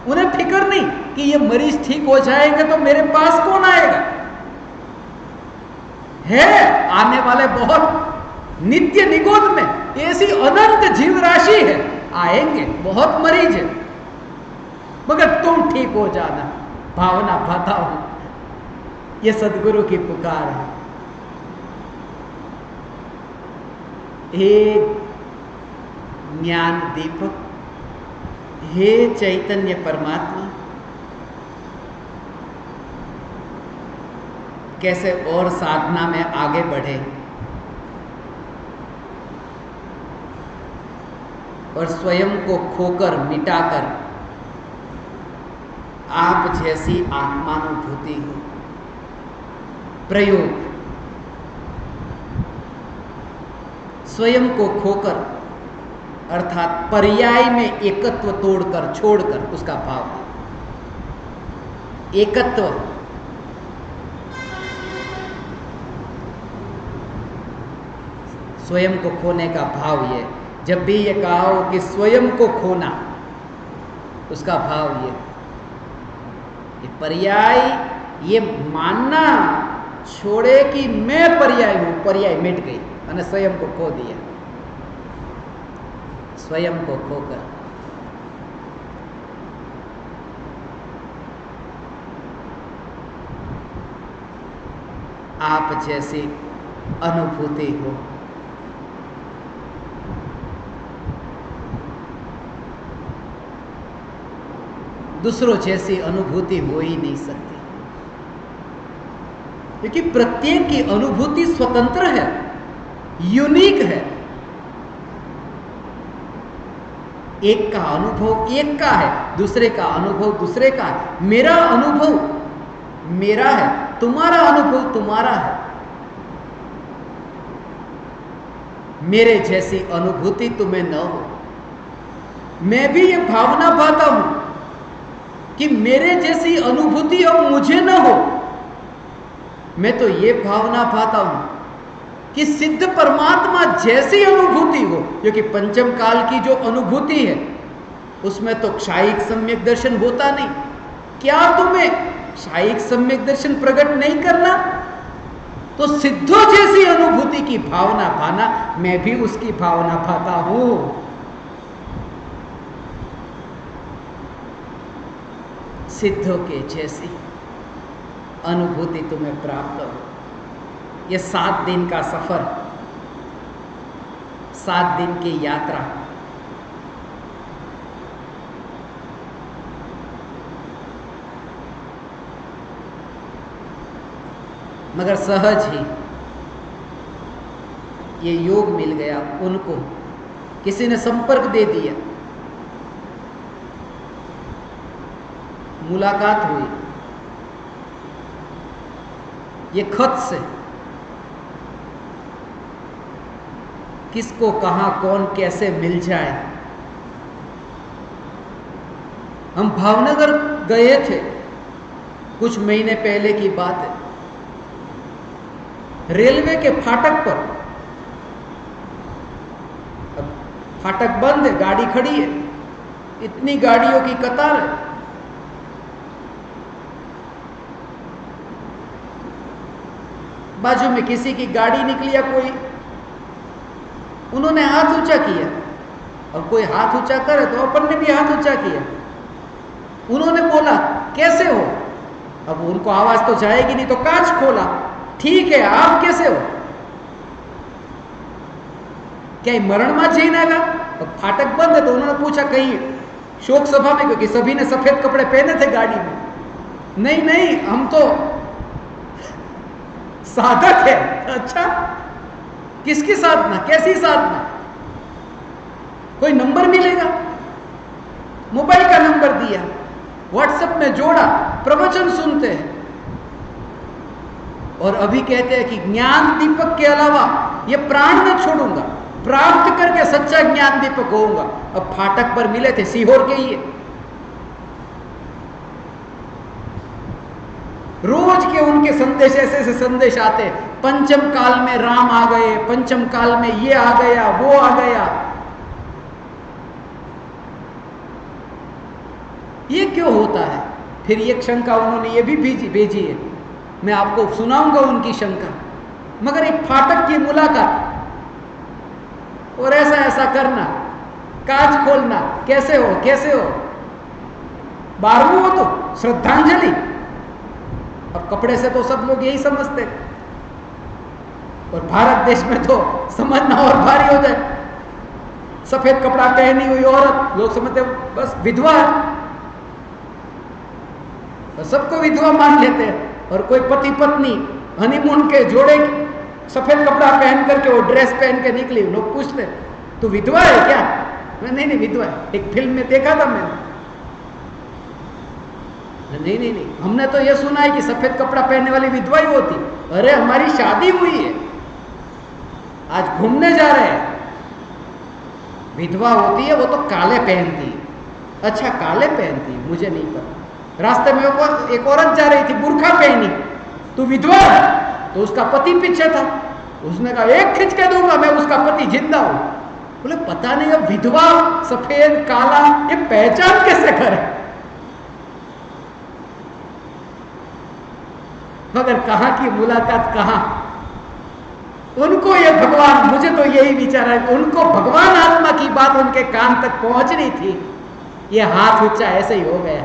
उन्हें फिक्र नहीं कि ये मरीज ठीक हो जाएंगे तो मेरे पास कौन आएगा। है आने वाले बहुत नित्य निगोद में ऐसी अनंत जीव राशि है, आएंगे बहुत मरीज है, मगर तुम ठीक हो जाना, भावना बताओ। ये सदगुरु की पुकार है। हे ज्ञान दीपक, हे चैतन्य परमात्मा, कैसे और साधना में आगे बढ़े और स्वयं को खोकर मिटाकर आप जैसी आत्मानुभूति हो। प्रयोग, स्वयं को खोकर अर्थात पर्याय में एकत्व तोड़कर छोड़कर, उसका भाव एकत्व। स्वयं को खोने का भाव ये, जब भी ये कहा हो कि स्वयं को खोना, उसका भाव ये पर्याय, ये मानना छोड़े कि मैं पर्याय हूं, पर्याय मिट गई, मैंने स्वयं को खो दिया। स्वयं को खोकर आप जैसी अनुभूति हो। दूसरों जैसी अनुभूति हो ही नहीं सकती, क्योंकि प्रत्येक की अनुभूति स्वतंत्र है, यूनिक है। एक का अनुभव एक का है, दूसरे का अनुभव दूसरे का है। मेरा अनुभव मेरा है, तुम्हारा अनुभव तुम्हारा है। मेरे जैसी अनुभूति तुम्हें न हो। मैं भी ये भावना पाता हूं कि मेरे जैसी अनुभूति अब मुझे न हो। मैं तो ये भावना पाता हूं कि सिद्ध परमात्मा जैसी अनुभूति हो, क्योंकि पंचम काल की जो अनुभूति है उसमें तो क्षायिक सम्यक दर्शन होता नहीं। क्या तुम्हें क्षायिक सम्यक दर्शन प्रकट नहीं करना? तो सिद्धों जैसी अनुभूति की भावना पाना, मैं भी उसकी भावना पाता हूं। सिद्धों के जैसी अनुभूति तुम्हें प्राप्त हो। ये 7 दिन का सफर, 7 दिन की यात्रा, मगर सहज ही ये योग मिल गया उनको, किसी ने संपर्क दे दिया, मुलाकात हुई, ये खत से किसको कहां कौन कैसे मिल जाए। हम भावनगर गए थे, कुछ महीने पहले की बात है। रेलवे के फाटक पर, अब फाटक बंद है, गाड़ी खड़ी है, इतनी गाड़ियों की कतार है। बाजू में किसी की गाड़ी निकली या कोई, उन्होंने हाथ ऊंचा किया, और कोई हाथ ऊंचा करे तो अपन ने भी हाथ ऊंचा किया। उन्होंने बोला कैसे हो? अब उनको आवाज तो जाएगी नहीं, तो कांच खोला, ठीक है आप कैसे हो? क्या मरण में जीनेगा? अब फाटक बंद है, तो उन्होंने पूछा कहीं शोक सभा में, क्योंकि सभी ने सफेद कपड़े पहने थे गाड़ी में। नहीं नहीं, हम तो साधक है। अच्छा, किसकी साधना, कैसी साधना? कोई नंबर मिलेगा, मोबाइल का नंबर दिया, व्हाट्सएप में जोड़ा, प्रवचन सुनते हैं, और अभी कहते हैं कि ज्ञान दीपक के अलावा ये प्राण न छोड़ूंगा, प्राप्त करके सच्चा ज्ञान दीपक होऊंगा। अब फाटक पर मिले थे, सीहोर के ही, रोज के उनके संदेश ऐसे संदेश आते, पंचम काल में राम आ गए, पंचम काल में ये आ गया, वो आ गया। ये क्यों होता है? फिर ये शंका उन्होंने ये भी भेजी है, मैं आपको सुनाऊंगा उनकी शंका। मगर एक फाटक की मुलाकात और ऐसा ऐसा करना, कांच खोलना, कैसे हो कैसे हो? 12वीं हो तो श्रद्धांजलि। अब कपड़े से तो सब लोग यही समझते, और भारत देश में तो समझना और भारी हो जाए। सफेद कपड़ा पहनी हुई औरत, लोग समझते बस विधवा है, तो सबको विधवा मान लेते हैं। और कोई पति पत्नी हनीमून के जोड़े सफेद कपड़ा पहन करके वो ड्रेस पहन के निकली, लोग पूछते तू विधवा है क्या? मैं नहीं विधवा है, एक फिल्म में देखा था मैंने। नहीं, हमने तो ये सुना है कि सफेद कपड़ा पहनने वाली विधवा ही होती। अरे हमारी शादी हुई है, आज घूमने जा रहे हैं, विधवा होती है वो तो काले पहनती है। अच्छा काले पहनती है, मुझे नहीं पता। रास्ते में एक औरत जा रही थी, बुर्खा पहनी, तू विधवा है? तो उसका पति पीछे था, उसने कहा एक खींच के दूंगा, मैं उसका पति जिंदा हूं। बोले पता नहीं अब विधवा सफेद काला ये पहचान कैसे करे? मगर कहां की मुलाकात कहां, उनको ये भगवान, मुझे तो यही विचार है, उनको भगवान आत्मा की बात उनके कान तक पहुंचनी थी, ये हाथ ऊंचा ऐसे ही हो गया।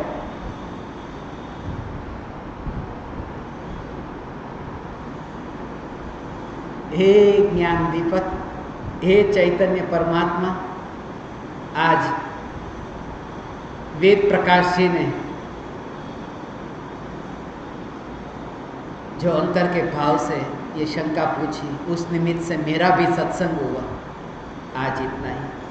हे ज्ञान दीपक, हे चैतन्य परमात्मा, आज वेद प्रकाश जी ने जो अंतर के भाव से ये शंका पूछी, उस निमित्त से मेरा भी सत्संग हुआ। आज इतना ही।